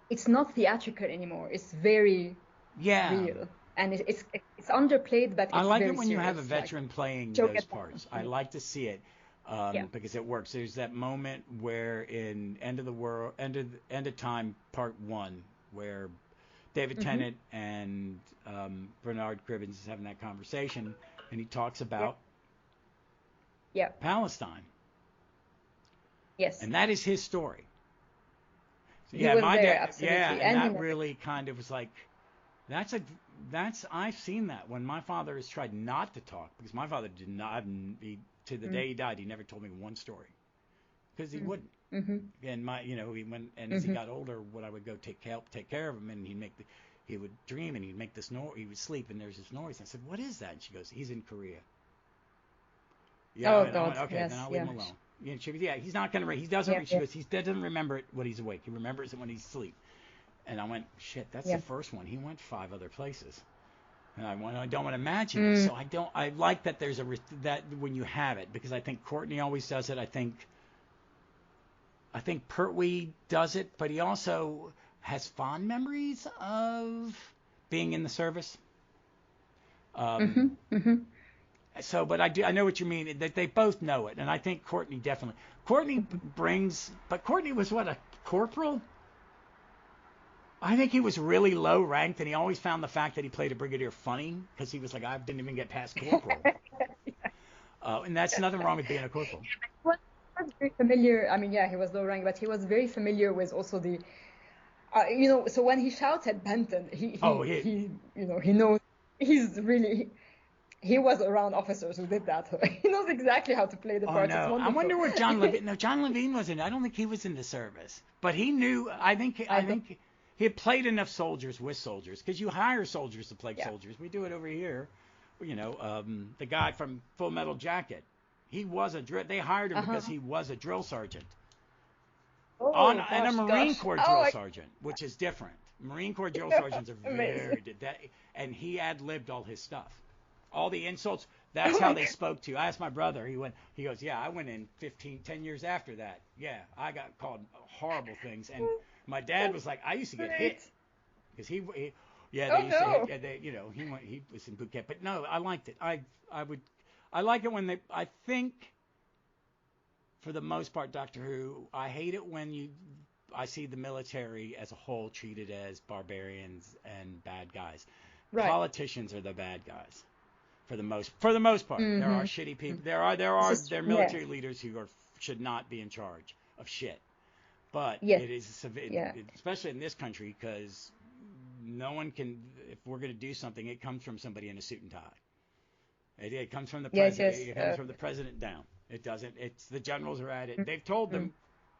it's not theatrical anymore. It's very real, and it's underplayed, but it's I like very it when you serious, have a veteran playing those parts. I like to see it because it works. There's that moment where in End of Time Part 1, where David Tennant and Bernard Cribbins is having that conversation, and he talks about Palestine. Yes. And that is his story. So, my dad, absolutely. And that really kind of was like, I've seen that when my father has tried not to talk, because my father did not, to the day he died, he never told me one story, because he wouldn't. Mm-hmm. And he went, and as he got older, when I would go take care of him, and he would dream, and he'd make this noise, he would sleep, and there's this noise. And I said, what is that? And she goes, he's in Korea. Yeah. Oh, and God. I went, okay, yes, then I'll leave him alone. And she goes, he's not going to, he doesn't, she goes, he doesn't remember it when he's awake. He remembers it when he's asleep. And I went, shit, that's the first one. He went 5 other places. And I don't want to imagine it. So I like that there's that when you have it, because I think Courtney always does it. I think Pertwee does it, but he also has fond memories of being in the service. So, but I know what you mean, that they both know it, and I think Courtney definitely. Courtney was what, a corporal? I think he was really low ranked, and he always found the fact that he played a brigadier funny, because he was like, I didn't even get past corporal. And that's nothing wrong with being a corporal. He was very familiar. I mean, he was low ranked, but he was very familiar with also the, so when he shouts at Benton, he knows he was around officers who did that. He knows exactly how to play the part. No. I wonder where John Levine. No, John Levine wasn't. I don't think he was in the service, but he knew. I think he had played enough soldiers with soldiers, because you hire soldiers to play soldiers. We do it over here. The guy from Full Metal Jacket, he was they hired him because he was a drill sergeant. And a Marine Corps drill sergeant, which is different. Marine Corps drill sergeants are very and he ad-libbed all his stuff. All the insults, that's how they spoke to you. I asked my brother, he goes, I went in 10 years after that. Yeah, I got called horrible things. And my dad was like, I used to get hit. Because he used to hit, he was in boot camp. But no, I liked it. I like it when I think, for the most part, Doctor Who, I hate it when I see the military as a whole treated as barbarians and bad guys. Right. Politicians are the bad guys. For the most part, there are shitty people. There are military leaders who should not be in charge of shit. But it is especially in this country, because no one can. If we're going to do something, it comes from somebody in a suit and tie. It comes from the president. It comes from the president down. It doesn't. It's the generals are at it. They've told them.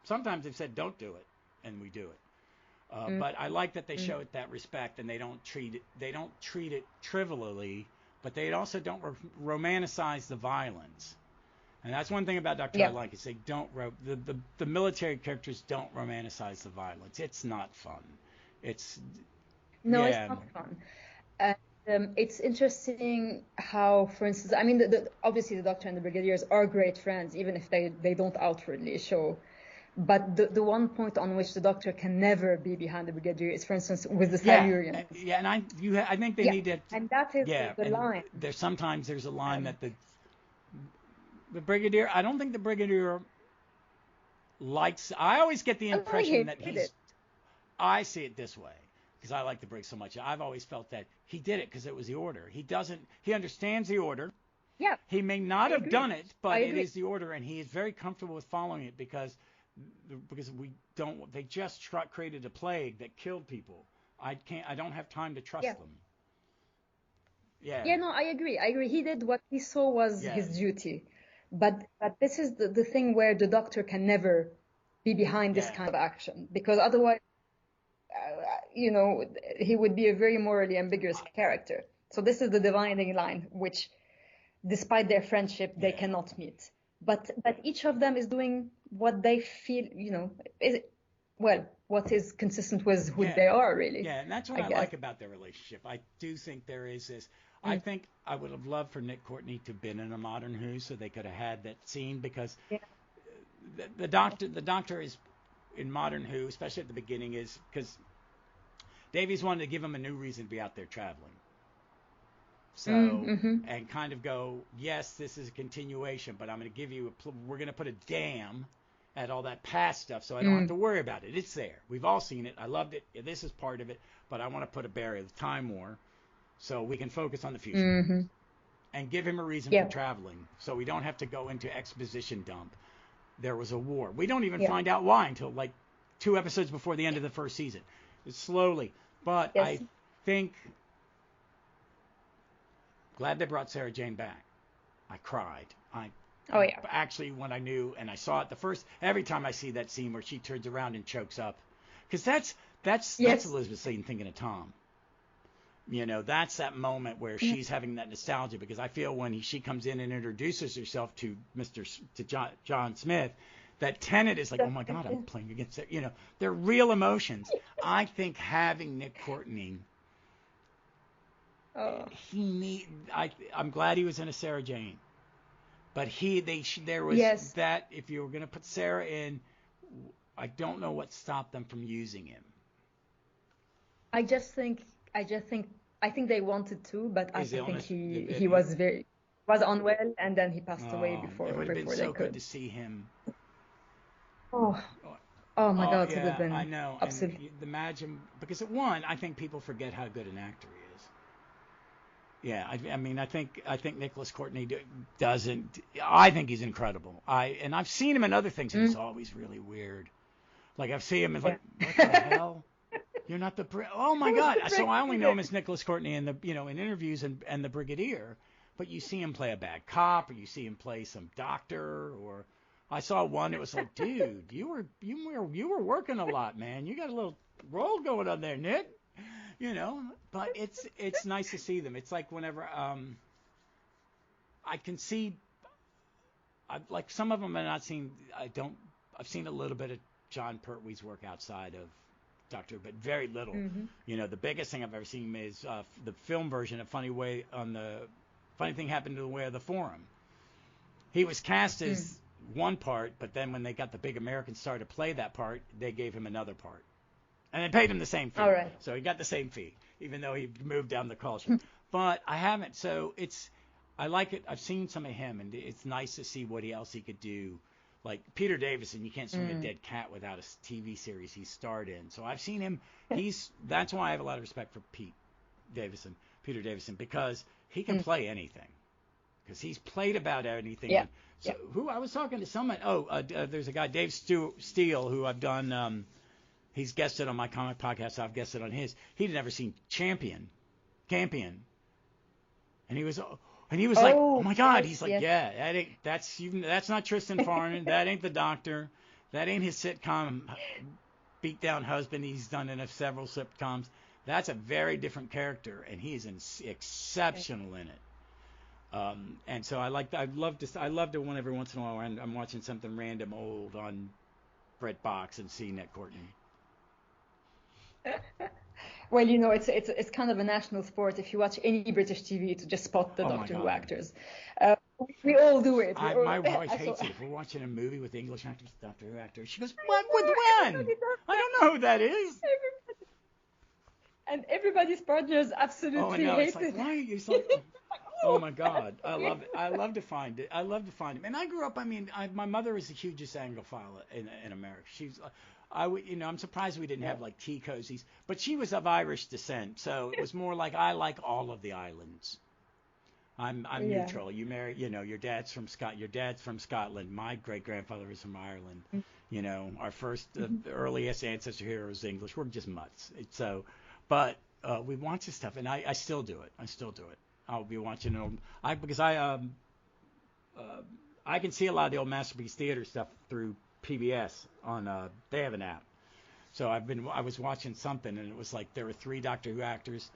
Sometimes they've said don't do it, and we do it. But I like that they show it that respect, and they don't treat it trivially. But they also don't romanticize the violence, and that's one thing about Doctor I like is they don't the military characters don't romanticize the violence. It's not fun. It's not fun. It's interesting how, for instance, I mean, obviously the Doctor and the Brigadiers are great friends, even if they don't outwardly show But the one point on which the Doctor can never be behind the Brigadier is, for instance, with the Yeah, Silurians. and I think they Yeah, need to. and that is Yeah, the and line. there's a line Um, that the Brigadier. I don't think the Brigadier likes. I always get the I think he impression that did he's. it. I see it this way because I like the Brig so much. I've always felt that he did it because it was the order. He doesn't. He understands the order. Yeah, He may not I have agree. done it, I but it agree. is the order, and he is very comfortable with following it because we don't. They just created a plague that killed people. I can't. I don't have time to Yeah. trust them. Yeah. Yeah, no, I agree. I agree. He did what he saw was Yeah. his duty. But this is the thing where the Doctor can never be behind this Yeah. kind of action, because otherwise, you know, he would be a very morally ambiguous character. So this is the dividing line, which, despite their friendship, they Yeah. cannot meet. But each of them is doing what they feel, you know, what is consistent with who Yeah. they are, really. Yeah, and that's what I I guess. like about their relationship. I do think there is this. I think I would have loved for Nick Courtney to have been in a modern Who, so they could have had that scene, because Yeah. the Doctor is in modern Who, especially at the beginning, is because Davies wanted to give him a new reason to be out there traveling. So, and kind of go, yes, this is a continuation, but I'm going to give you we're going to put a dam at all that past stuff, so I don't have to worry about it. It's there. We've all seen it. I loved it. This is part of it, but I want to put a barrier, the Time War, so we can focus on the future and give him a reason for traveling, so we don't have to go into exposition dump. There was a war. We don't even find out why until like 2 episodes before the end of the first season. It's slowly, but I think. Glad they brought Sarah Jane back. I cried. Actually, when I knew and I saw it every time I see that scene where she turns around and chokes up, because that's Elizabeth Sladen thinking of Tom. You know, that's that moment where she's having that nostalgia, because I feel when she comes in and introduces herself to John Smith, that Tennant is like, oh my God, I'm playing against it. You know, they're real emotions. I think having Nick Courtney. I'm glad he was in a Sarah Jane, but there was that if you were going to put Sarah in, I don't know what stopped them from using him. I think they wanted to, but I think he was unwell, and then he passed away before it would have been they so could. good to see him. Oh my God, yeah, it would have been I know. absolutely. And imagine, because at one, I think people forget how good an actor he is. Yeah, I mean, I think Nicholas Courtney doesn't. I think he's incredible. And I've seen him in other things, and he's always really weird. Like I've seen him as like, what the hell? You're not the oh my God! So I only know him as Nicholas Courtney in in interviews and the Brigadier, but you see him play a bad cop, or you see him play some doctor, or I saw one. It was like, dude, you were working a lot, man. You got a little role going on there, Nick. But it's nice to see them. It's like whenever I can see, like some of them I've not seen. I've seen a little bit of John Pertwee's work outside of Doctor, but very little. The biggest thing I've ever seen is the film version of Funny Thing Happened to the Way of the Forum. He was cast as one part, but then when they got the big American star to play that part, they gave him another part. And they paid him the same fee. All right. So he got the same fee, even though he moved down the culture. But I haven't. So I like it. I've seen some of him, and it's nice to see what else he could do. Like Peter Davison, you can't swing a dead cat without a TV series he starred in. So I've seen him. That's why I have a lot of respect for Peter Davison, because he can play anything. Because he's played about anything. Yeah. So who I was talking to someone. There's a guy, Dave Steele, who I've done. He's guested on my comic podcast. I've guested on his. He'd never seen Campion, and he was like, "Oh my God!" He's like, "Yeah, that's not Tristan Farnon. That ain't the Doctor. That ain't his sitcom beat down husband he's done in several sitcoms. That's a very different character, and he is exceptional in it." And so I love to when every once in a while I'm watching something random old on Brett Box and see Nick Courtney. Well, it's kind of a national sport. If you watch any British TV to just spot the Doctor Who actors. We all do it. My wife hates it. If we're watching a movie with English actors, Doctor Who actor, she goes, "What? With when? I don't know who that is." And everybody's partners absolutely hate It's like, it. why are you so? Oh my God, I love it. I love to find it. I love to find him. And I grew up. I mean, my mother is the hugest Anglophile in America. I'm surprised we didn't have like tea cozies, but she was of Irish descent, so it was more like I like all of the islands. I'm neutral. You marry, your dad's from Scotland. My great grandfather is from Ireland. Our first earliest ancestor here was English. We're just mutts. But we watch this stuff, and I still do it. I'll be watching I can see a lot of the old Masterpiece Theater stuff through PBS on they have an app. So I was watching something, and it was like there were 3 Doctor Who actors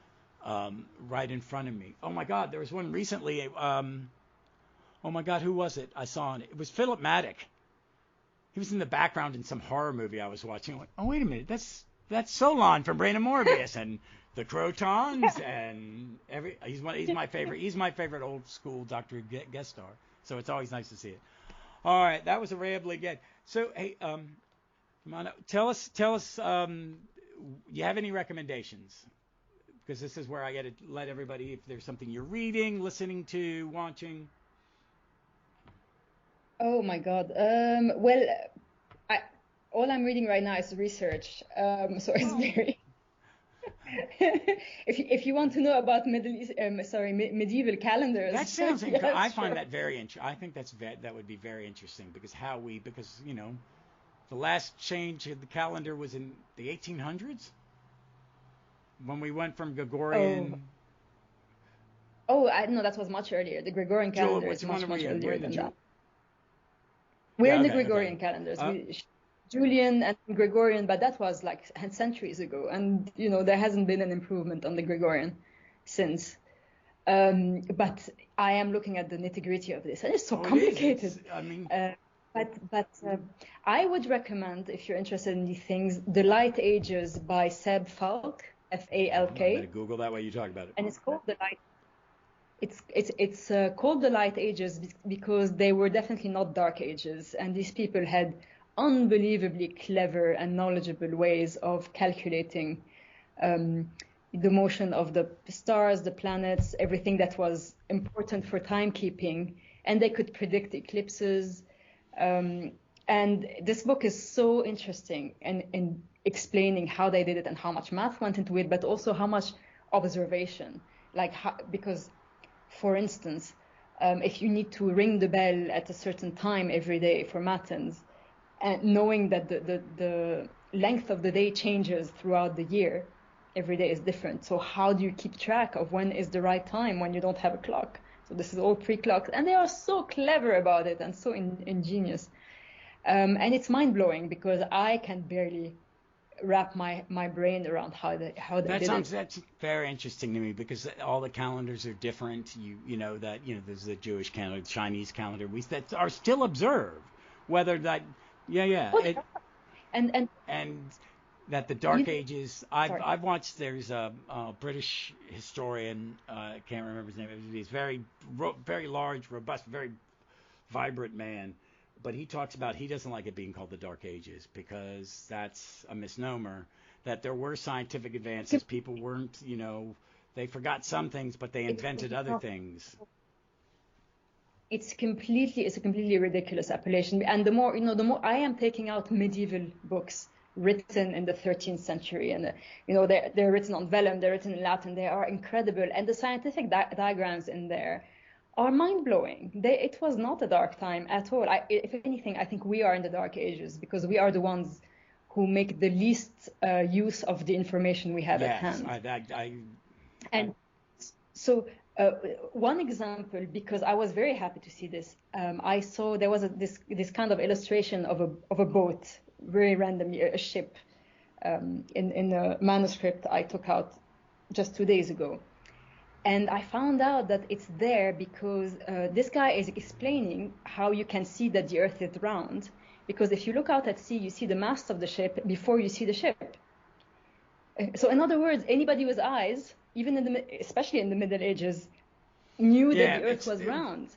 right in front of me. Oh my God, there was one recently. Oh my God, who was it? I saw it. It was Philip Maddock. He was in the background in some horror movie I was watching. I went, oh wait a minute, that's Solon from Brain and Morbius and the Crotons and he's my favorite. He's my favorite old school Doctor Who guest star. So it's always nice to see it. All right, that was a rambling again. So hey, Joumana, tell us. You have any recommendations? Because this is where I get to let everybody, if there's something you're reading, listening to, watching. Oh my God. Well, all I'm reading right now is research. So it's very. If you want to know about medieval calendars. That sounds incredible. I find that very interesting. I think that would be very interesting because the last change of the calendar was in the 1800s. When we went from Gregorian. I know that was much earlier. The Gregorian calendar is much earlier than that. We're in the Gregorian calendars. Julian and Gregorian, but that was like centuries ago, and there hasn't been an improvement on the Gregorian since. But I am looking at the nitty-gritty of this, and it's so complicated. But I would recommend, if you're interested in these things, The Light Ages by Seb Falk. Falk. I'm gonna Google that while you talk about it. And it's called The Light. It's called The Light Ages because they were definitely not Dark Ages, and these people had unbelievably clever and knowledgeable ways of calculating the motion of the stars, the planets, everything that was important for timekeeping, and they could predict eclipses. And this book is so interesting in explaining how they did it and how much math went into it, but also how much observation. Because, for instance, if you need to ring the bell at a certain time every day for matins, and knowing that the length of the day changes throughout the year, every day is different. So how do you keep track of when is the right time when you don't have a clock? So this is all pre-clocked, and they are so clever about it and so ingenious. And it's mind-blowing because I can barely wrap my brain around how they did it. That's very interesting to me because all the calendars are different. There's the Jewish calendar, the Chinese calendar, that are still observed. Whether that, and that the Dark Ages. I've watched. There's a British historian. I can't remember his name. He's very very large, robust, very vibrant man. But he talks about he doesn't like it being called the Dark Ages because that's a misnomer. That there were scientific advances. People weren't, they forgot some things, but they invented other things. It's a completely ridiculous appellation. And the more I am taking out medieval books written in the 13th century, and they're written on vellum, they're written in Latin, they are incredible, and the scientific diagrams in there are mind-blowing. It was not a dark time at all. If anything, I think we are in the Dark Ages because we are the ones who make the least use of the information we have at hand. So one example, because I was very happy to see this, I saw there was this kind of illustration of a boat, very randomly, a ship, in a manuscript I took out just 2 days ago. And I found out that it's there because this guy is explaining how you can see that the Earth is round. Because if you look out at sea, you see the mast of the ship before you see the ship. So in other words, anybody with eyes, even especially in the Middle Ages, knew that the Earth was round.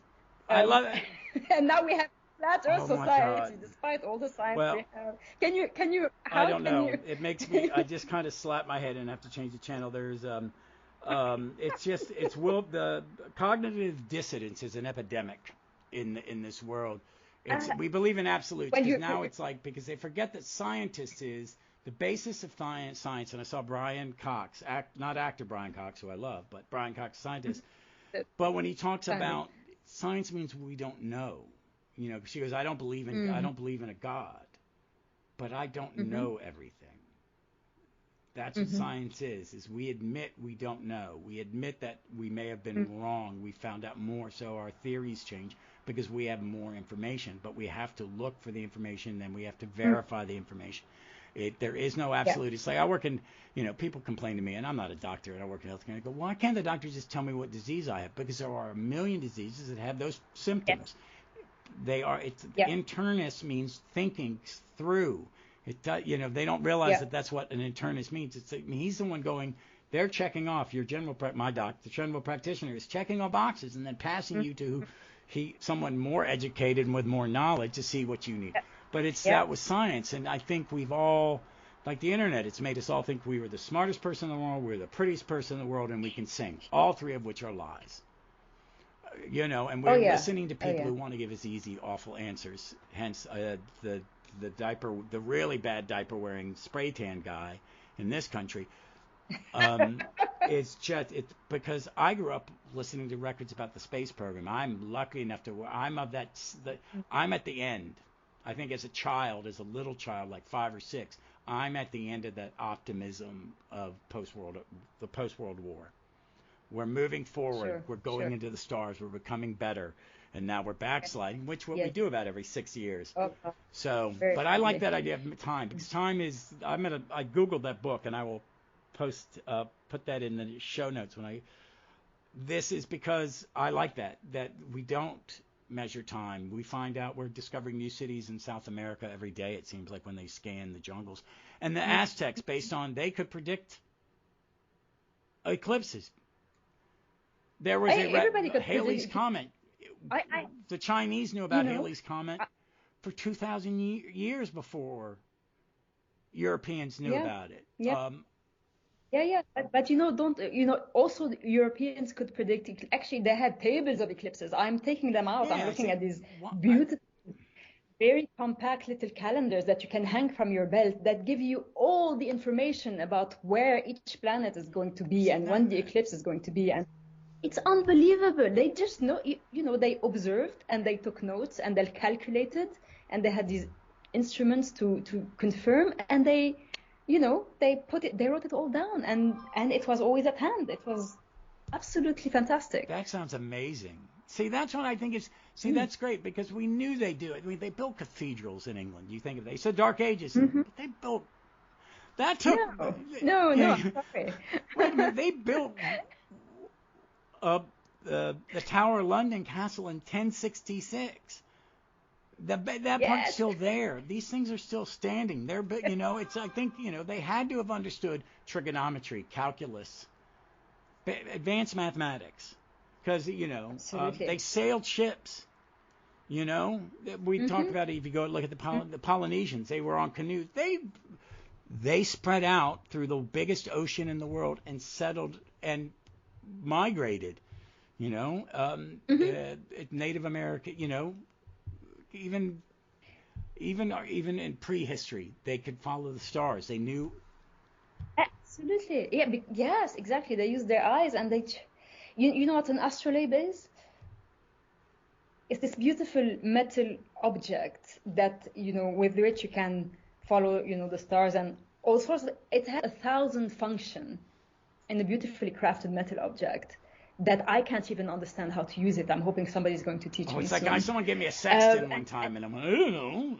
I love it. And now we have flat Earth Oh my God. society, despite all the science Well, we have. Can you, I how don't can know. you? It makes me. I just kind of slap my head and have to change the channel. The cognitive dissonance is an epidemic in this world. We believe in absolutes When because you, now it's like because they forget that scientists is the basis of science. And I saw Brian Cox, not actor Brian Cox, who I love, but Brian Cox, scientist. But when he talks about science means we don't know, she goes, I don't believe in a God, but I don't know everything. That's what science is we admit we don't know. We admit that we may have been wrong. We found out more, so our theories change because we have more information. But we have to look for the information, then we have to verify the information. There is no absolute. It's like I work in, people complain to me, and I'm not a doctor, and I work in healthcare, and I go, why can't the doctor just tell me what disease I have? Because there are a million diseases that have those symptoms. Internist means thinking through. They don't realize that that's what an internist means. He's the one going, they're checking off your the general practitioner is checking off boxes and then passing you to someone more educated and with more knowledge to see what you need. But it's that with science, and I think we've all, like the internet, it's made us all think we were the smartest person in the world, we're the prettiest person in the world, and we can sing, all three of which are lies. And we're listening to people who want to give us easy, awful answers. Hence, the really bad diaper wearing spray tan guy in this country. It's because I grew up listening to records about the space program. I'm lucky enough I'm at the end. I think as a little child, like 5 or 6, I'm at the end of that optimism of the post-World War. We're moving forward. We're going into the stars. We're becoming better. And now we're backsliding, which we do about every 6 years. But I like that idea of time because time is. I Googled that book and I will put that in the show notes This is because I like that we don't measure time. We find out we're discovering new cities in South America every day. It seems like when they scan the jungles, and the Aztecs, they could predict eclipses. There was Halley's Comet. The Chinese knew about Halley's Comet for 2,000 years before Europeans knew about it. But also the Europeans could predict. Actually, they had tables of eclipses. I'm taking them out. I'm looking at these beautiful, very compact little calendars that you can hang from your belt that give you all the information about where each planet is going to be and when the eclipse is going to be. And it's unbelievable. They just know, they observed and they took notes and they calculated and they had these instruments to confirm, and they wrote it all down, and it was always at hand. It was absolutely fantastic. That sounds amazing. See, that's what I think is. See, that's great because we knew they'd do it. I mean, they built cathedrals in England. You think of it. They said Dark Ages, but they built. That took. No, I'm sorry. Wait a minute. They built the Tower of London Castle in 1066. That part's still there. These things are still standing. They're, it's. I think they had to have understood trigonometry, calculus, advanced mathematics, because they sailed ships. We talked about it. If you go look at the Polynesians, they were on canoes. They spread out through the biggest ocean in the world and settled and migrated. Native America. Even in prehistory, they could follow the stars. They knew. Absolutely, yes, exactly. They used their eyes, and you know what an astrolabe is? It's this beautiful metal object that with which you can follow the stars and all sorts. It has 1,000 functions in a beautifully crafted metal object that I can't even understand how to use it. I'm hoping somebody's going to teach me. It's like someone gave me a sextant one time, and I'm like, I don't know.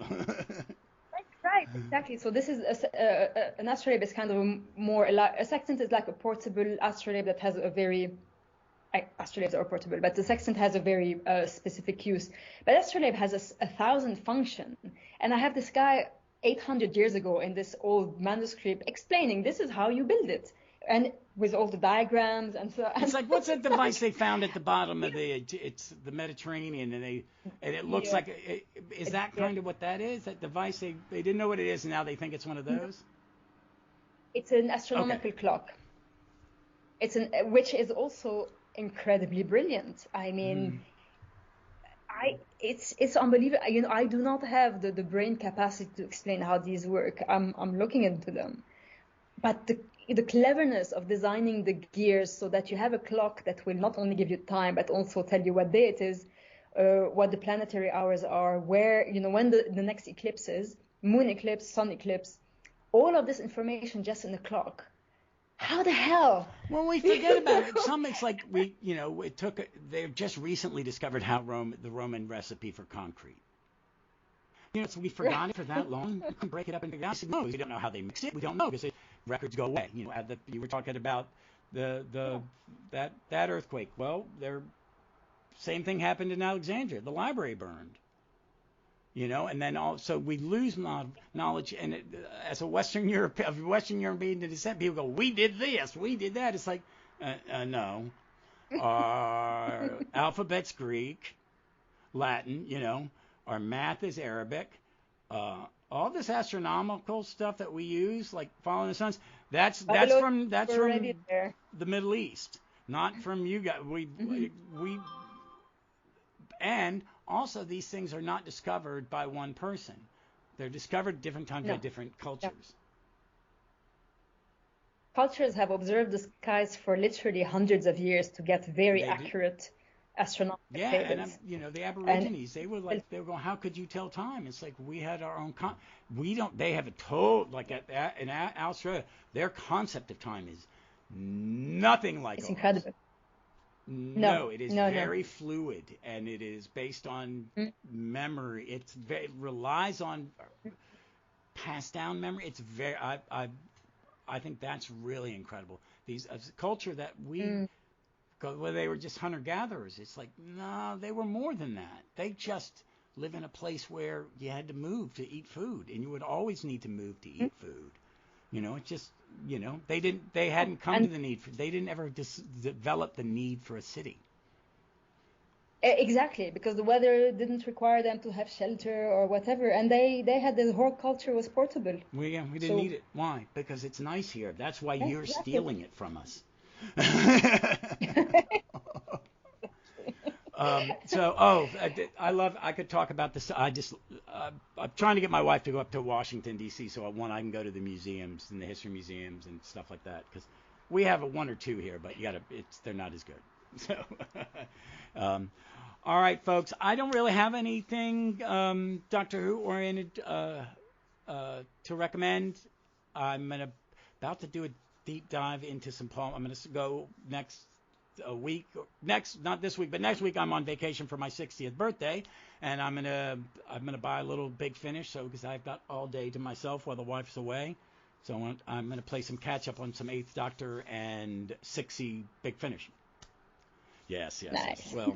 Right, exactly. So this is an astrolabe is kind of a sextant is like a portable astrolabe that has a very astrolabes are portable, but the sextant has a very specific use. But astrolabe has 1,000 functions, and I have this guy 800 years ago in this old manuscript explaining this is how you build it. and with all the diagrams and so on. It's like, what's that device they found at the bottom of it's the Mediterranean, and it looks like, is that kind of what that is? That device, they didn't know what it is, and now they think it's one of those? It's an astronomical clock. Which is also incredibly brilliant. I mean, it's unbelievable. You know, I do not have the brain capacity to explain how these work. I'm looking into them, but the cleverness of designing the gears so that you have a clock that will not only give you time but also tell you what day it is, what the planetary hours are, where, you know, when the next eclipse is, moon eclipse, sun eclipse, all of this information just in the clock. How the hell? Well, we forget about it. It's like they've just recently discovered how the Roman recipe for concrete. You know, so we forgot it for that long. We can break it up and figure it out. I said, no, we don't know how they mix it. We don't know because records go away. You know, you were talking about that earthquake. Well, same thing happened in Alexandria. The library burned. You know, and then also we lose knowledge. And as a Western European descent, people go, we did this, we did that. It's like, no. Our alphabet's Greek, Latin, you know. Our math is Arabic. All this astronomical stuff that we use, like following the suns, that's from the Middle East, not from you guys. We and also these things are not discovered by one person. They're discovered different times by different cultures. Yeah. Cultures have observed the skies for literally hundreds of years to get very accurate astronomical tables. And you know, the Aborigines, they were going, how could you tell time? It's like we had our own they have a total, like in Australia, their concept of time is nothing like it's ours. Incredible. No, it is very fluid, and it is based on memory. It relies on passed down memory. It's very I think that's really incredible. These culture that we where they were just hunter-gatherers. It's like, no, they were more than that. They just live in a place where you had to move to eat food, and you would always need to move to eat food. You know, it just, you know, they hadn't come to the need they didn't ever develop the need for a city. Exactly, because the weather didn't require them to have shelter or whatever, and they had the whole culture was portable. We didn't need it. Why? Because it's nice here. That's why you're stealing it from us. I could talk about this. I'm trying to get my wife to go up to Washington, D.C. so I can go to the museums and the history museums and stuff like that, because we have one or two here, but they're not as good. So, all right, folks, I don't really have anything Doctor Who oriented to recommend. I'm about to do a deep dive into some poem. I'm going to go next week I'm on vacation for my 60th birthday, and I'm gonna buy a little Big Finish, because I've got all day to myself while the wife's away. So I'm gonna play some catch up on some Eighth Doctor and 60 Big Finish. Yes. Nice. Well,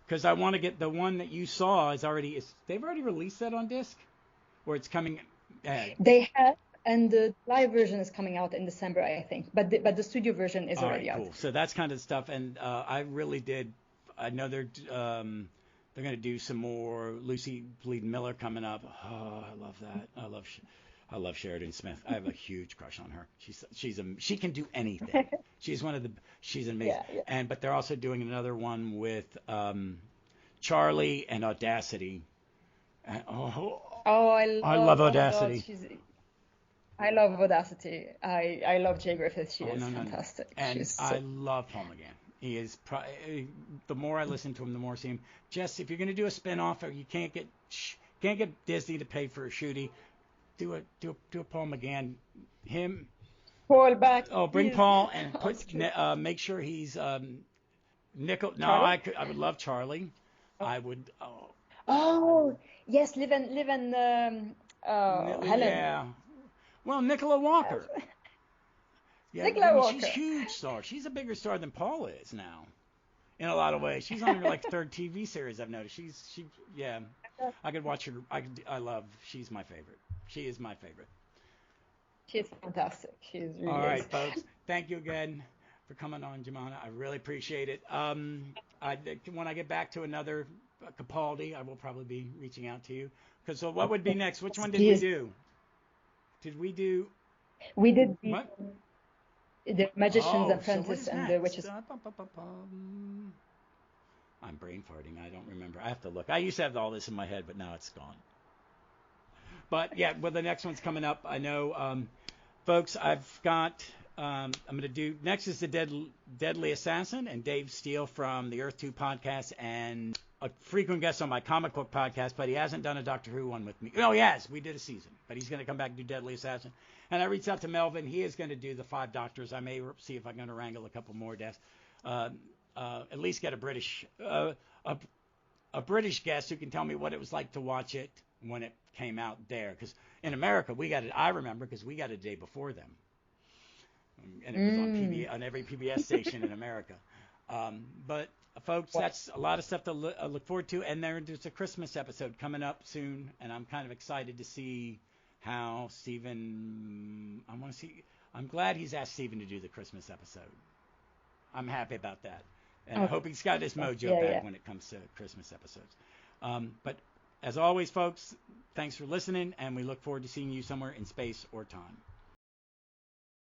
because I want to get the one that you saw they've already released that on disc, or it's coming. They have. And the live version is coming out in December, I think. But the studio version is already out. Cool. So that's kind of stuff. And I really did. I know they're going to do some more Lucy Bleed Miller coming up. Oh, I love that. I love Sheridan Smith. I have a huge crush on her. She can do anything. She's amazing. Yeah. But they're also doing another one with Charlie and Audacity. I love Audacity. I love Audacity. I love Jay Griffith. She is fantastic. And I love Paul McGann. He is. The more I listen to him, the more I see him. Just if you're going to do a spin-off, or you can't get Disney to pay for a shooty, do a Paul McGann. Him. Paul back. Oh, bring Paul and make sure he's nickel. No, I would love Charlie. I would. Oh yes, live and Helen. Yeah. Well, Nicola Walker. Yeah, Nicola Walker. She's a huge star. She's a bigger star than Paula is now, in a lot of ways. She's on her third TV series, I've noticed. I could watch her. She's my favorite. She is my favorite. She's fantastic. She's All really right, is. folks. Thank you again for coming on, Joumana. I really appreciate it. When I get back to another Capaldi, I will probably be reaching out to you. Because so what would be next? Which one did we Please. do? Did we do We did what? the Magician's Oh, so what Apprentice is and the next? Witches. I'm brain farting. I don't remember. I have to look. I used to have all this in my head, but now it's gone. But yeah, well, the next one's coming up. I know, folks. I've got. I'm going to do next is the Deadly Assassin and Dave Steele from the Earth 2 podcast and a frequent guest on my comic book podcast, but he hasn't done a Doctor Who one with me. No, he has. We did a season, but he's going to come back and do Deadly Assassin. And I reached out to Melvin. He is going to do the 5 Doctors. I may see if I'm going to wrangle a couple more guests. At least get a British guest who can tell me what it was like to watch it when it came out there. Because in America, we got it. I remember because we got it a day before them, and it was on every PBS station in America. But folks, that's a lot of stuff to look forward to. And there's a Christmas episode coming up soon, and I'm kind of excited to see how Stephen. I'm glad he's asked Stephen to do the Christmas episode. I'm happy about that. And I hope he's got his mojo back when it comes to Christmas episodes. But as always, folks, thanks for listening, and we look forward to seeing you somewhere in space or time.